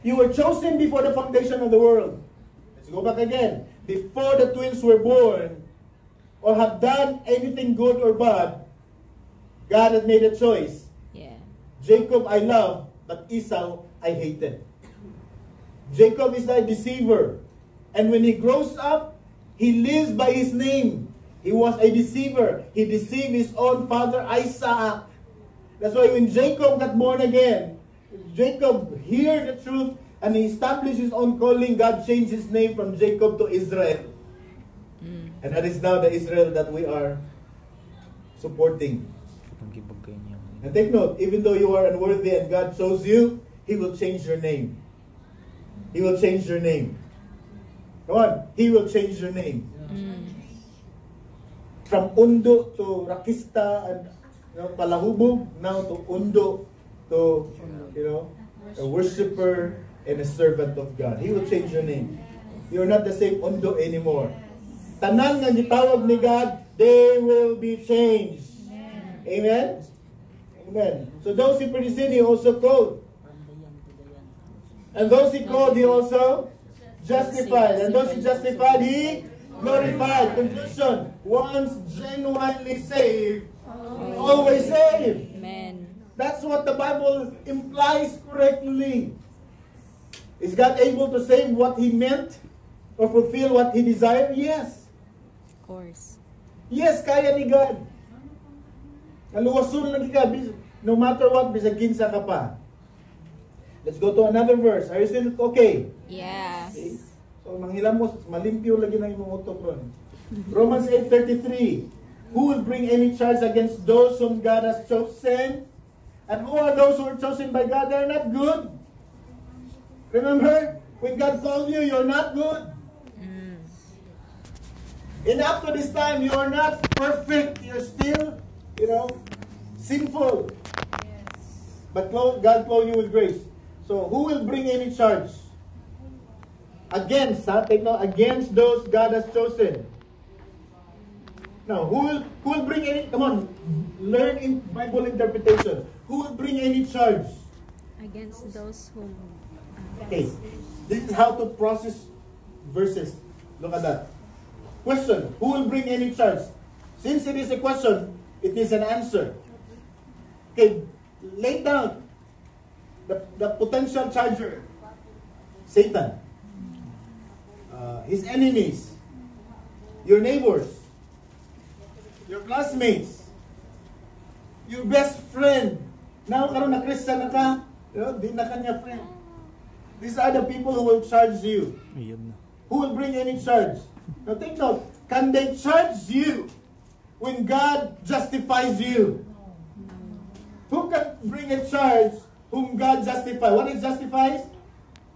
You were chosen before the foundation of the world. Let's go back again. Before the twins were born, or have done anything good or bad, God had made a choice. Yeah. Jacob I love, but Esau I hated. Jacob is a deceiver. And when he grows up, he lives by his name. He was a deceiver. He deceived his own father Isaac. That's why when Jacob got born again, Jacob heard the truth and he established his own calling. God changed his name from Jacob to Israel. And that is now the Israel that we are supporting. And take note, even though you are unworthy and God chose you, He will change your name. He will change your name. Come on, He will change your name. From Undo to Rakista and Palahubog, now to Undo, to a worshiper and a servant of God. He will change your name. You're not the same Undo anymore. Tanan nga gitawag ni God, they will be changed. Amen? Amen. So those He predestined, He also called. And those He called, He also justified. And those He justified, He glorified. Conclusion, once genuinely saved, always saved. Amen. That's what the Bible implies correctly. Is God able to save what He meant or fulfill what He desired? Yes. Of course. Yes, kaya ni God. Naluwasun lagi ka, no matter what, bisag kinsa ka pa. Let's go to another verse. Are you still okay? Yes. Okay. So, manghilamos, malimpyo lagi ng imong utok ron. Romans 8:33. Who will bring any charge against those whom God has chosen? And who are those who are chosen by God? They're not good. Remember, when God called you, you're not good. And up to this time, you are not perfect. You're still, sinful. But God called you with grace. So, who will bring any charge? Against, take note, against those God has chosen. Now, who will bring any, come on, learn in Bible interpretation. Who will bring any charge? Against those whom... Okay, this is how to process verses. Look at that. Question, who will bring any charge? Since it is a question, it is an answer. Okay, lay down the potential charger. Satan. His enemies. Your neighbors. Your classmates. Your best friend. Now, karon na Christian na ka, di na kanya friend. These are the people who will charge you. Who will bring any charge? Now take note, can they charge you when God justifies you? Who can bring a charge whom God justifies? What is justifies?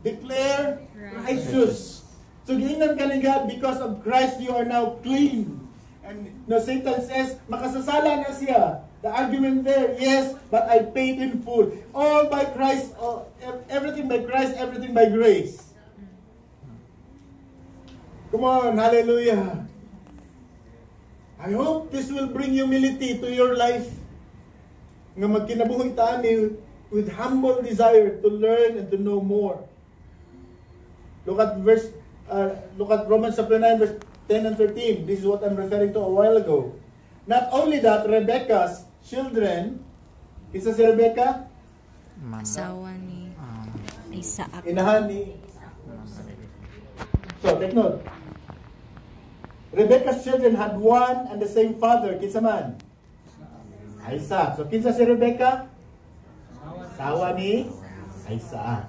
Declare righteous. So giingnan ka ni God, because of Christ you are now clean. And Satan says, makasasala na siya. The argument there, yes, but I paid in full. All by Christ, everything by Christ, everything by grace. Come on, hallelujah. I hope this will bring humility to your life. Nga magkinabuhi taani with humble desire to learn and to know more. Look at Romans chapter 9, verse 10 and 13. This is what I'm referring to a while ago. Not only that, Rebecca's children, isa si Rebecca? Asawa ni Isaac. Inahan ni... So, take note. Rebecca's children had one and the same father. Kinsa man? Isaac. So, kinsa si Rebecca? Asawa ni Isaac.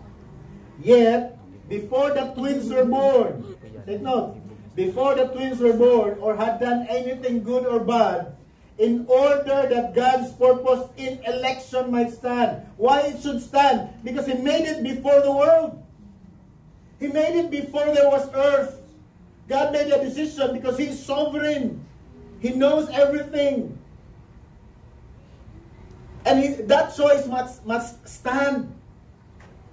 Yet, before the twins were born, take note, before the twins were born or had done anything good or bad, in order that God's purpose in election might stand. Why it should stand? Because He made it before the world. He made it before there was earth. God made a decision because He is sovereign. He knows everything. And that choice must stand.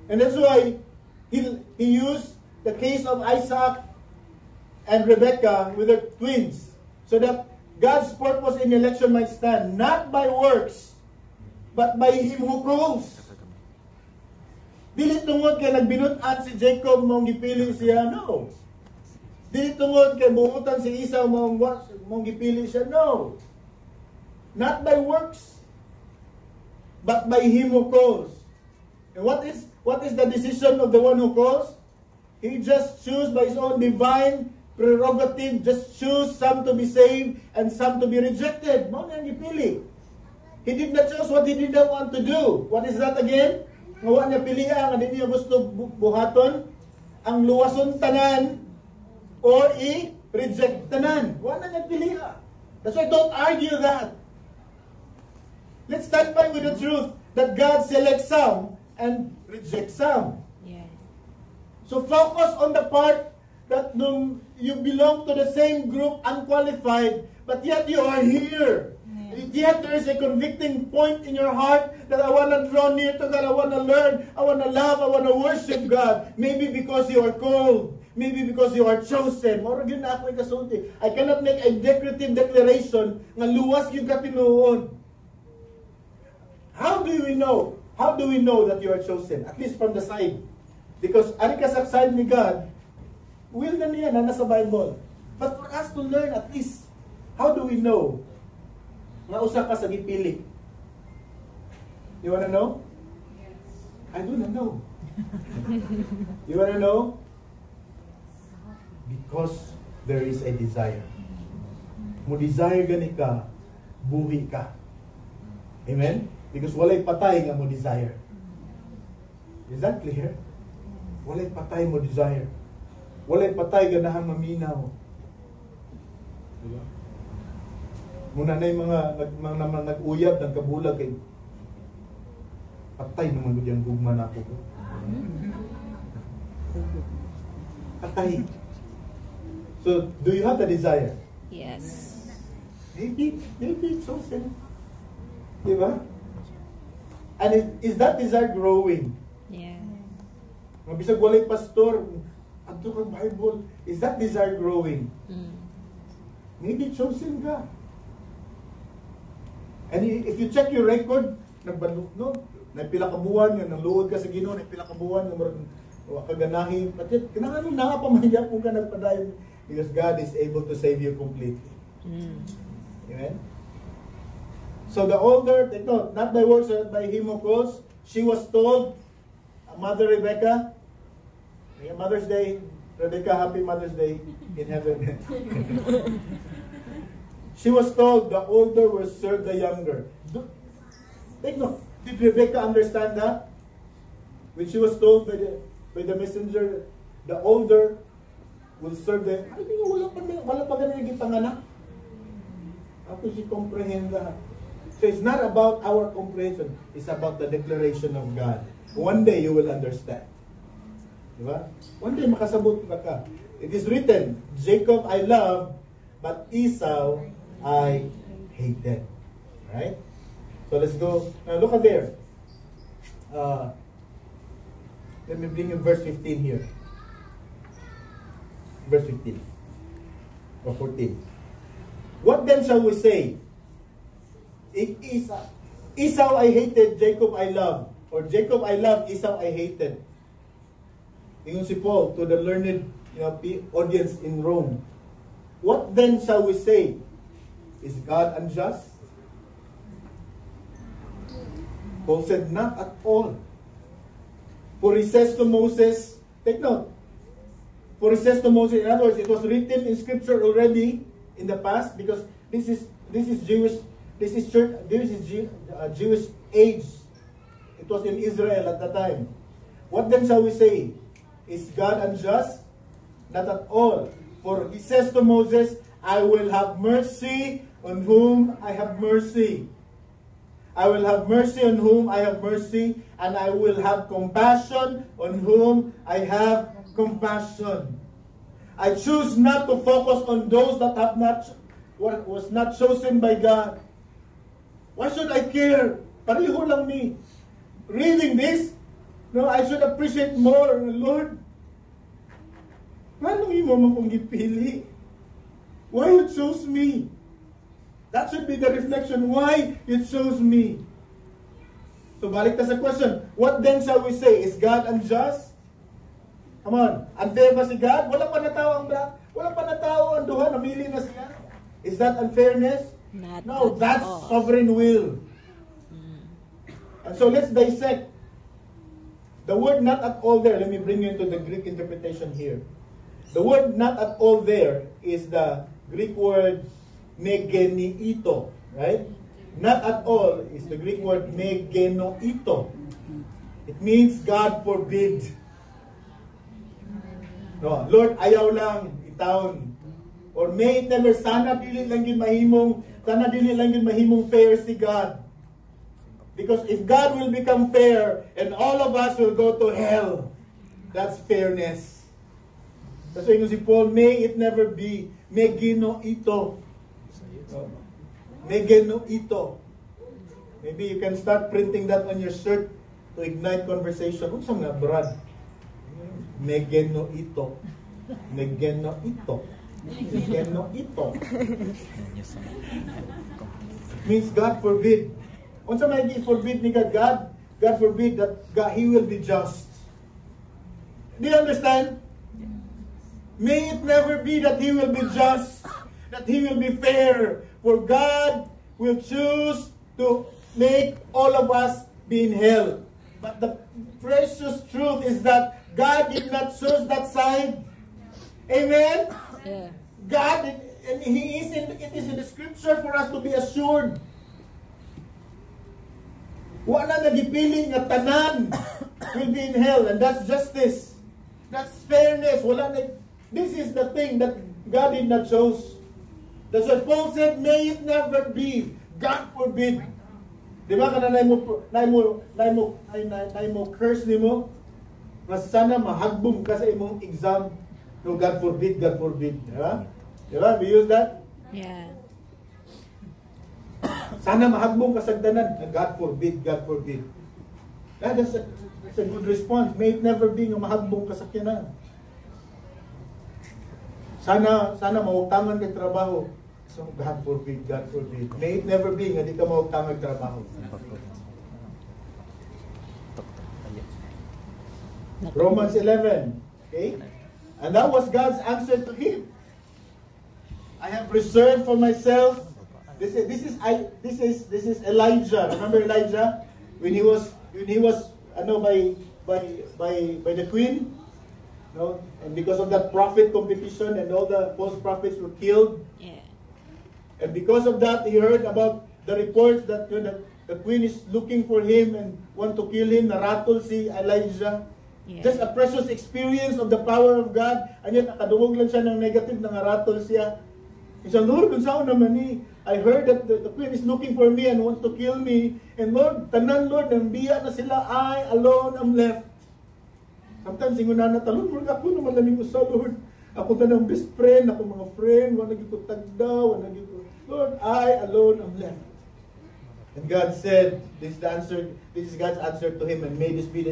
And that's why He used the case of Isaac and Rebecca with their twins, so that God's purpose in election might stand, not by works, but by Him who calls. Dili tungod kay nagbinutan si Jacob mong gipili siya, no. Dili tungod kay buutan si Esau mong gipili siya, no. Not by works, but by Him who calls. And what is the decision of the one who calls? He just chooses by His own divine prerogative, just choose some to be saved and some to be rejected. Mo nang gipili. He did not choose what He did not want to do. What is that again? Ngawa niya pilihan, nga di niya gusto buhaton, ang luwason tanan, or i-reject tanan. Wala niya pilihan. That's why don't argue that. Let's stand by with the truth that God selects some and rejects some. Yeah. So focus on the part that you belong to the same group, unqualified, but yet you are here. Yeah. Yet there is a convicting point in your heart that I want to draw near to God, I want to learn, I want to love, I want to worship God. Maybe because you are called, maybe because you are chosen. I cannot make a declarative declaration nga luwas yung katinuon. How do we know? How do we know that you are chosen? At least from the side. Because ari ka sa side ni God, will na niya na nasa Bible. But for us to learn at least, how do we know nga usa ka sa gipili? You wanna know? Yes. I do not know. You wanna know? Because there is a desire. Mo desire gani ka, buhi ka. Amen? Because walay patay nga mo desire. Is that clear? Walay patay mo desire. Walay patay ganahan maminaw. Diba? Muna na yung mga nag-uyab, nagkabulag kay patay naman ko dyan, gugma na ako. Patay. So, do you have the desire? Yes. Maybe it's so simple. Diba? And is that desire growing? Yeah. Mabisag walay pastor, adto kang Bible, is that desire growing? Maybe chosen ka. And if you check your record, nagbalok, no? Napila ka buwan, nangluod ka sa Ginoo, napila ka buwan, kaganahin, pati, kailangan mo nakapamaya kung ka nagpadayon, because God is able to save you completely. Amen? So the older, no, not by words, but by him who calls, she was told, Mother Rebecca, Mother's Day, Rebecca, happy Mother's Day in heaven. She was told the older will serve the younger. Take note. Did Rebecca understand that? When she was told by the messenger, the older will serve the... Ay, wala pa ganun yung panganak. How could she comprehend that? So it's not about our comprehension. It's about the declaration of God. One day you will understand. Diba? One day makasabot ka. It is written, Jacob I love, but Esau I hated. Right? So let's go. Now look at there. Let me bring you verse 15 here. Verse 15. Or 14. What then shall we say? Esau I hated, Jacob I love. Or Jacob I love, Esau I hated. Ingon si Paul to the learned audience in Rome. What then shall we say? Is God unjust? Paul said, not at all. For he says to Moses, take note. For he says to Moses, in other words, it was written in Scripture already in the past, because this is Jewish. This is church. This is Jewish age. It was in Israel at the time. What then shall we say? Is God unjust? Not at all. For he says to Moses, I will have mercy on whom I have mercy. I will have mercy on whom I have mercy, and I will have compassion on whom I have compassion. I choose not to focus on those that have not, was not chosen by God. Why should I care? Pareho lang me. Reading this, no, I should appreciate more, Lord. Anong imo mo kong gipili? Why you chose me? That should be the reflection. Why you chose me? So balik ta sa question. What then shall we say? Is God unjust? Come on. Unfair ba si God? Wala pa na tao ang duha. Namili na siya. Is that unfairness? No, that's sovereign will. And so let's dissect. The word not at all there. Let me bring you into the Greek interpretation here. The word not at all there is the Greek word megeniito, right? Not at all is the Greek word megenoito. It means God forbid. No, Lord, ayaw lang itaon. Or may it never, sana dili lang yun mahimong fair si God. Because if God will become fair and all of us will go to hell, that's fairness. That's why si Paul, may it never be megenoito. Megenoito. Maybe you can start printing that on your shirt to ignite conversation. Kung saan nga, Brad? Megenoito. Megenoito. Megenoito. Means God forbid. Kung saan may forbid ni God? God forbid that He will be just. Do you understand? May it never be that He will be just, that He will be fair, for God will choose to make all of us be in hell. But the precious truth is that God did not choose that side. Amen? Yeah. God, and it is in the Scripture for us to be assured. Wala nagipili nga tanan will be in hell, and that's justice. That's fairness. This is the thing that God did not choose. That's what Paul said, may it never be. God forbid. Di ba kana nay mo curse nimo? Mas sana mahagbom ka sa imong exam. No, God forbid, God forbid. Di ba? Di ba? We use that? Yeah. Sana mahagbong kasagdanan. God forbid, God forbid. That's a good response. May it never be nga mahagbong kasakyanan. Sana mautangan kay trabaho. So God forbid, God forbid. May it never be nga di ka mautangan trabaho. Romans 11. Okay? And that was God's answer to him. I have reserved for myself. This is Elijah. Remember Elijah when he was by the queen, no? And because of that prophet competition and all the false prophets were killed. Yeah. And because of that, he heard about the reports that the queen is looking for him and want to kill him. Naratol si Elijah. Yeah. Just a precious experience of the power of God. And yet, nakadungog lang siya ng negative, nangaratol siya. He said, Lord, kung saan naman ni? I heard that the queen is looking for me and wants to kill me. And Lord, tanan Lord, nambiya na sila. I alone am left. Sometimes, ingunan na talon, Lord, ako naman laming ko sa Lord. Ako tanang best friend, ako mga friend, wala naging ko tagdaw, wala naging ko. Lord, I alone am left. And God said, this is the answer, this is God's answer to him, and may this be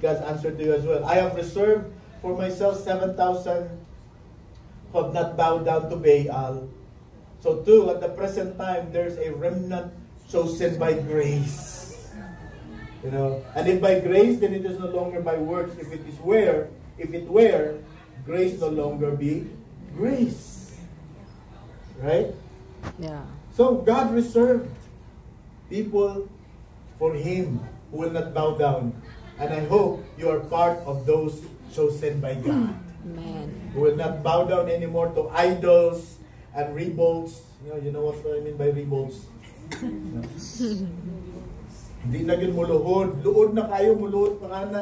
God's answer to you as well. I have reserved for myself 7,000 who have not bowed down to Baal. So too, at the present time, there's a remnant chosen by grace. You know, and if by grace, then it is no longer by works. If it were, grace no longer be grace. Right? Yeah. So God reserved people for Him who will not bow down. And I hope you are part of those chosen by God. Amen. Who will not bow down anymore to idols and revolts. You know what I mean by revolts? Hindi na yun muluhod. Luod na kayo, muluhod pa nga na.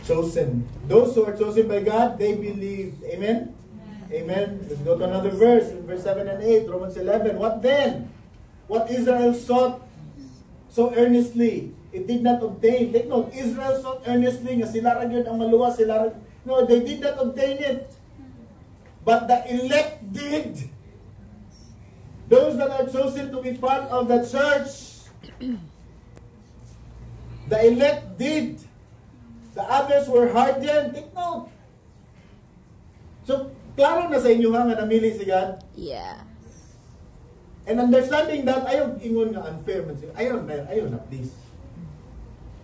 Chosen. Those who are chosen by God, they believe. Amen? Amen. Let's go to another verse. In verse 7 and 8, Romans 11. What then? What Israel sought so earnestly, it did not obtain. Take note, Israel sought earnestly nga sila rin yun ang maluwas. No, they did not obtain it. But the elect did. Those that are chosen to be part of the church, the elect did. The others were hardened. Take note. So, klaro na sa inyo nga namili si God? Yeah. And understanding that, ayaw ingon nga unfair. Ayaw na please.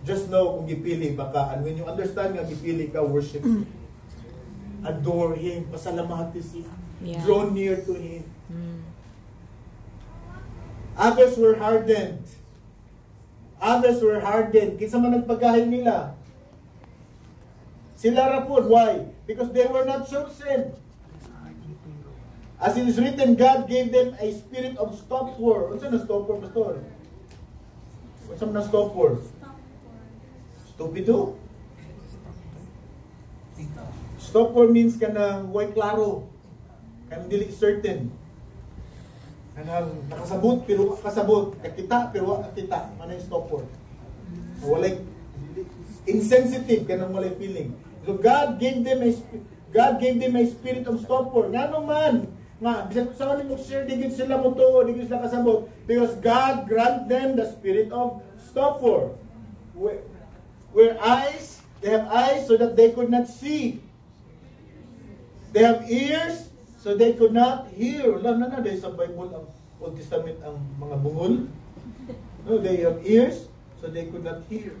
Just know kung gipili ba ka. And when you understand nga gipili ka, worship Him. Adore Him. Pasalamati siya. Yeah. Draw near to Him. Others were hardened. Others were hardened. Kinsa man nagpagahin nila? Sila rapod. Why? Because they were not chosen. As it is written, God gave them a spirit of stopper. What's na stopper, Pastor? What's na stopper? Stupido? Stopper means kanang way klaro. Kanang dili certain. Kanang nakasabot pero kasabot. Nakita pero nakita. Ano yung stopper? Walay insensitive kanang walay feeling. So God gave them a spirit of stopper. Nga naman, nga, bisan sa kanil mag-share, digit sila mo to, digit sila kasabot. Because God grant them the spirit of stopper. Where eyes, they have eyes so that they could not see. They have ears so they could not hear. Alam na dahil sa Bible, ang Old Testament, ang mga bungol. No, they have ears so they could not hear.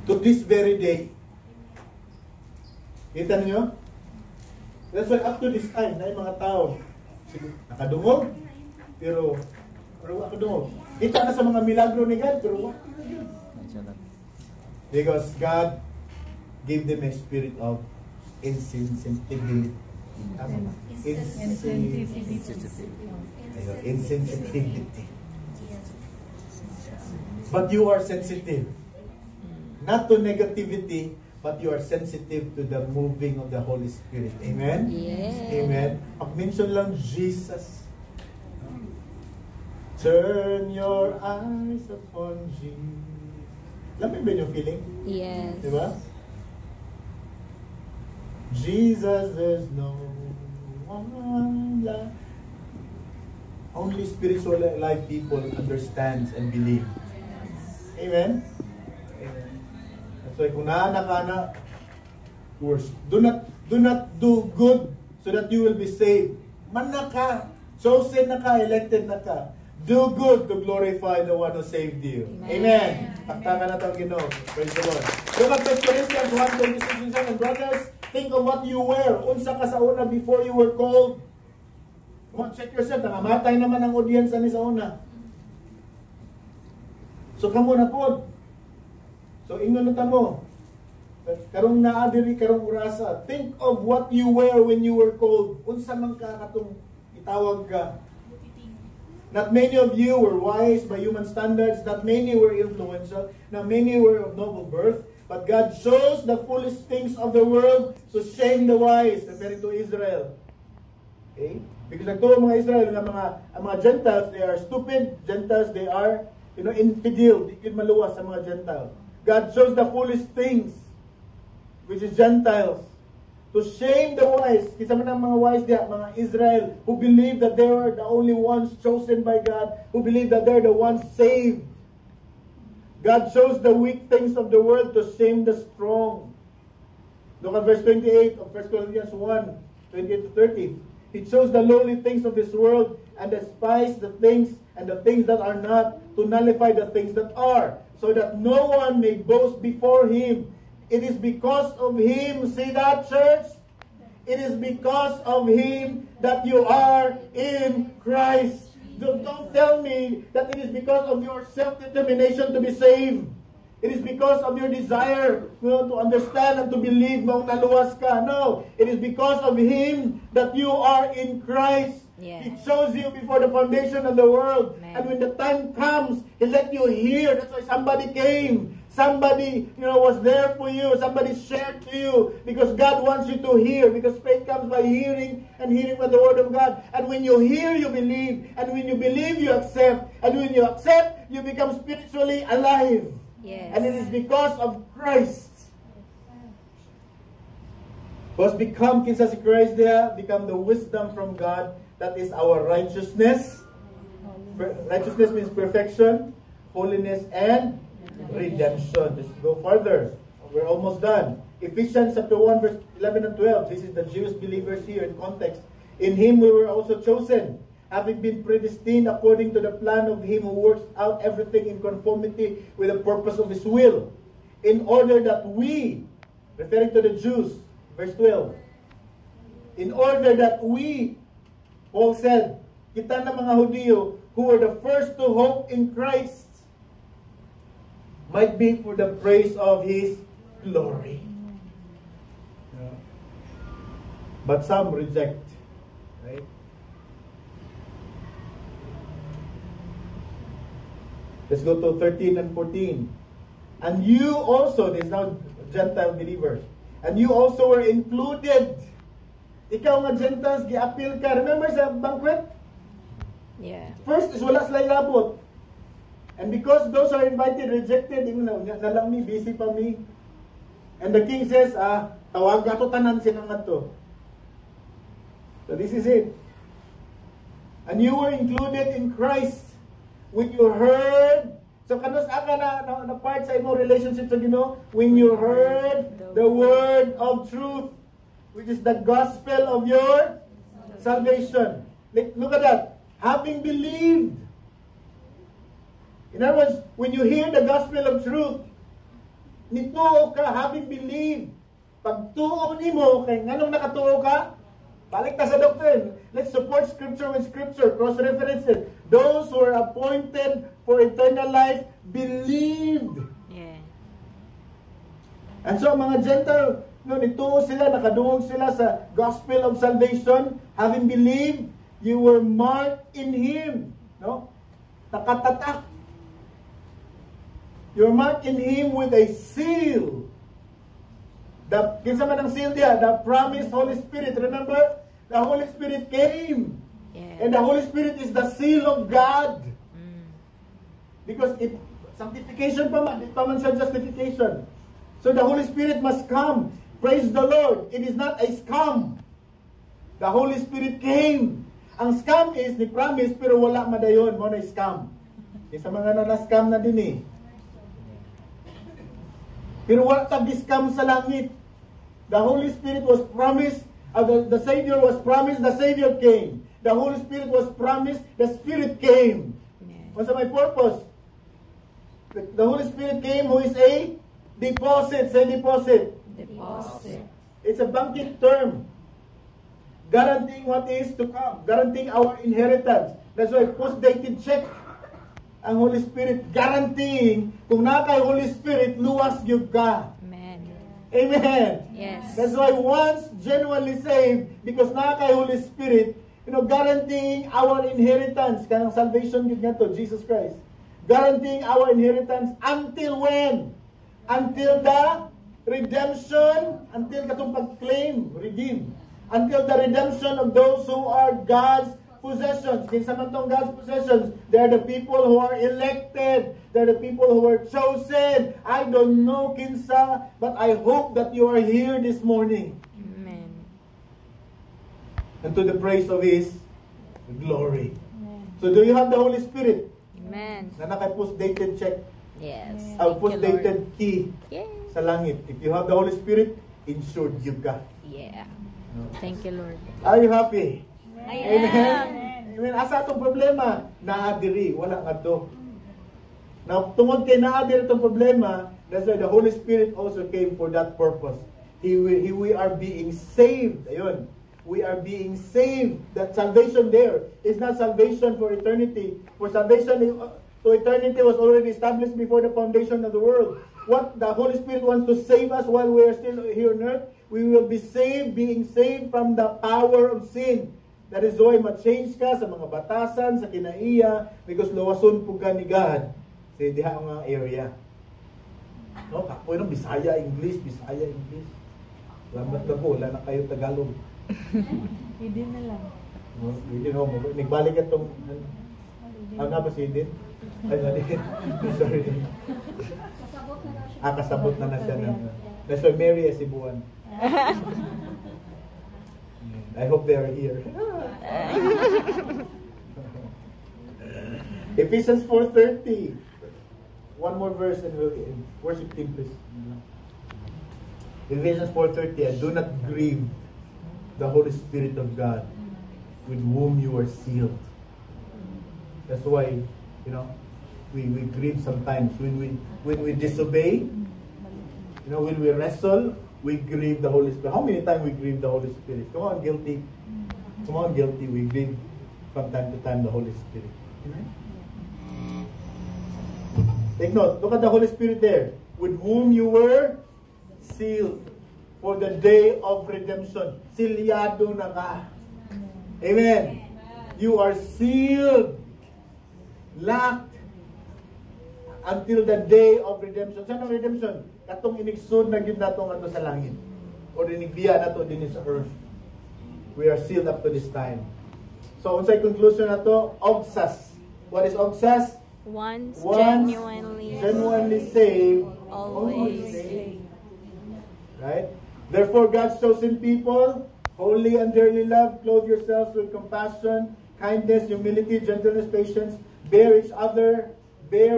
To this very day. Kita niyo? That's why up to this time, na yung mga tao, nakadungog, pero nakadungog. Kita na sa mga milagro ni God, pero what? Because God gave them a spirit of insensitivity. Insensitivity. But you are sensitive. Not to negativity, but you are sensitive to the moving of the Holy Spirit. Amen? Yes. Amen. Pag-mention lang Jesus. Turn your eyes upon Jesus. Alam mo yung feeling? Yes. Diba? Jesus, there's no one like. Only spiritual life people understands and believe. Amen? Amen. So kung naana worse, do not do good so that you will be saved. Manna ka, chosen na ka, elected na ka. Do good to glorify the one who saved you. Amen. Taktakan na itong Ginoo. Praise the Lord. Look at 1 Corinthians 1:26-27. Brothers, think of what you were. Unsa ka sa una before you were called. Come on, check yourself. Nangamatay naman ang audience ni sa una. So, kamo na po. So, ingon na mo. Karong naadiri, karong urasa. Think of what you were when you were called. Unsa man ka katong itawag ka. Not many of you were wise by human standards. Not many were influential. Not many were of noble birth. But God chose the foolish things of the world to shame the wise. Referring to Israel. Okay? Because nagturo mga Israel nga ang mga Gentiles, they are stupid. Gentiles, they are, infidel. Di kin maluwas sa mga Gentiles. God chose the foolish things, which is Gentiles, to shame the wise. Kisa man ang mga wise diya, mga Israel, who believe that they are the only ones chosen by God, who believe that they're the ones saved. God chose the weak things of the world to shame the strong. Look at verse 28 of 1 Corinthians 1, 28-30. He chose the lowly things of this world and despised the things and the things that are not, to nullify the things that are, so that no one may boast before Him. It is because of Him, see that, church? It is because of Him that you are in Christ. Don't tell me that it is because of your self-determination to be saved. It is because of your desire to understand and to believe na naluwas ka. No, it is because of Him that you are in Christ. Yeah. He chose you before the foundation of the world. Amen. And when the time comes, He let you hear. That's why somebody came. Somebody, was there for you. Somebody shared to you. Because God wants you to hear. Because faith comes by hearing, and hearing by the Word of God. And when you hear, you believe. And when you believe, you accept. And when you accept, you become spiritually alive. Yes. And it is because of Christ. Was become, kinsa si Christ there, become the wisdom from God. That is our righteousness. Righteousness means perfection, holiness, and redemption. Let's go further. We're almost done. Ephesians chapter 1, verse 11 and 12. This is the Jewish believers here in context. In Him we were also chosen, having been predestined according to the plan of Him who works out everything in conformity with the purpose of His will, in order that we, referring to the Jews, verse 12, in order that we, Paul said, kita na mga Hudyo, who were the first to hope in Christ, might be for the praise of His glory. Yeah. But some reject. Right? Let's go to 13 and 14. And you also, this is now Gentile believers, and you also were included. Ikaw nga Gentiles, gi-appeal ka. Remember sa banquet? Yeah. First is wala sila ilabot. And because those are invited, rejected, nalang mi, busy pa mi. And the king says, tawag ato tanan sinangad to. So this is it. And you were included in Christ when you heard. So kanos aka na part sa imong relationship sa Ginoo when you heard the word of truth, which is the gospel of your salvation. Look at that. Having believed. In other words, when you hear the gospel of truth, nituo ka, having believed. Pag tuo nimo, kay nganong nakatuo ka? Balik ta sa doctrine. Let's support scripture with scripture, cross-references. Those who are appointed for eternal life believed. Yeah. And so, mga Gentile, nituo sila, nakadungog sila sa gospel of salvation. Having believed, you were marked in Him. No? Nakatatak. You're marked in Him with a seal. Kinsa man ang seal diya, the promised Holy Spirit. Remember? The Holy Spirit came. Yes. And the Holy Spirit is the seal of God. Because sanctification pa man, pa man siya justification. So the Holy Spirit must come. Praise the Lord. It is not a scam. The Holy Spirit came. Ang scam is ni promise pero wala madayon mo na scam. Isa mga na-scam na din eh. Pero wala tag-scam sa langit. The Holy Spirit was promised, the Savior was promised, the Savior came. The Holy Spirit was promised, the Spirit came. What's my purpose? The Holy Spirit came who is a deposit. Say deposit. Deposit. It's a banking term. Guaranteeing what is to come. Guaranteeing our inheritance. That's why post-dated check. Ang Holy Spirit guaranteeing kung na kay Holy Spirit, luwas yung ka. Amen. Amen. Yes. That's why once genuinely saved, because na kay Holy Spirit, guaranteeing our inheritance. Kanang salvation yun nga to, Jesus Christ. Guaranteeing our inheritance until when? Until the redemption, until katong pag-claim, redeem. Until the redemption of those who are God's possessions. Kinsa man tong God's possessions? They are the people who are elected. They are the people who are chosen. I don't know kinsa, but I hope that you are here this morning. Amen. And to the praise of His glory. So do you have the Holy Spirit? Amen. Na naka-post-dated check. Yes. A Thank you, post-dated Lord. key Yes. sa langit. If you have the Holy Spirit, insured you ka. Yeah. Thank you, Lord. Are you happy? I Amen. am. Amen. Asa itong problema? Naadiri. Wala nga to. Now, tungod kay naadiri itong problema, that's why the Holy Spirit also came for that purpose. We are being saved. Ayun. We are being saved. That salvation there is not salvation for eternity. For salvation to eternity was already established before the foundation of the world. What the Holy Spirit wants to save us while we are still here on earth, we will be saved, being saved from the power of sin. That is why ma-change ka sa mga batasan, sa kinaiya, because luwason po ka ni God sa diha nga area. No, kapoy ng Bisaya, English, Bisaya, English. Lambat na po, wala na kayo Tagalog. Hindi na lang. No, hindi no, nagbalik itong, nga ba si Edith? Ay, nalit. Sorry. Kasabot na siya. That's why Mary is Cebuan. I hope they are here. Ephesians 4:30. One more verse and we'll end. Worship team, please. Ephesians 4:30. And do not grieve the Holy Spirit of God, with whom you are sealed. That's why, we grieve sometimes when we disobey. When we wrestle, we grieve the Holy Spirit. How many times we grieve the Holy Spirit? Come on, guilty. Come on, guilty. We grieve from time to time the Holy Spirit. Amen? Take note. Look at the Holy Spirit there. With whom you were sealed for the day of redemption. Silyado na ka. Amen. You are sealed. Locked. Until the day of redemption. Saan ang redemption? Katong inigsod na yun nato nga sa langit. O dinigbiya na to din sa earth. We are sealed up to this time. So, unsay conclusion na to? Ogsas. What is ogsas? Once genuinely saved, always saved. Right? Therefore, God's chosen people, holy and dearly loved, clothe yourselves with compassion, kindness, humility, gentleness, patience, bear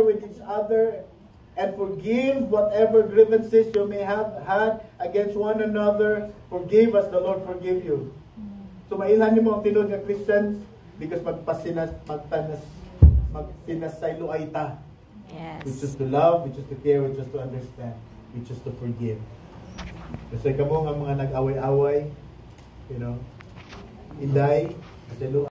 with each other, and forgive whatever grievances you may have had against one another. Forgive as the Lord forgive you. So mailhan mo ang tinod nga Christians because magpinasaylo ay ta. Yes. We choose to love, we choose to care, we choose to understand, we choose to forgive. Kasi kamo nga mga nag-away-away, inday,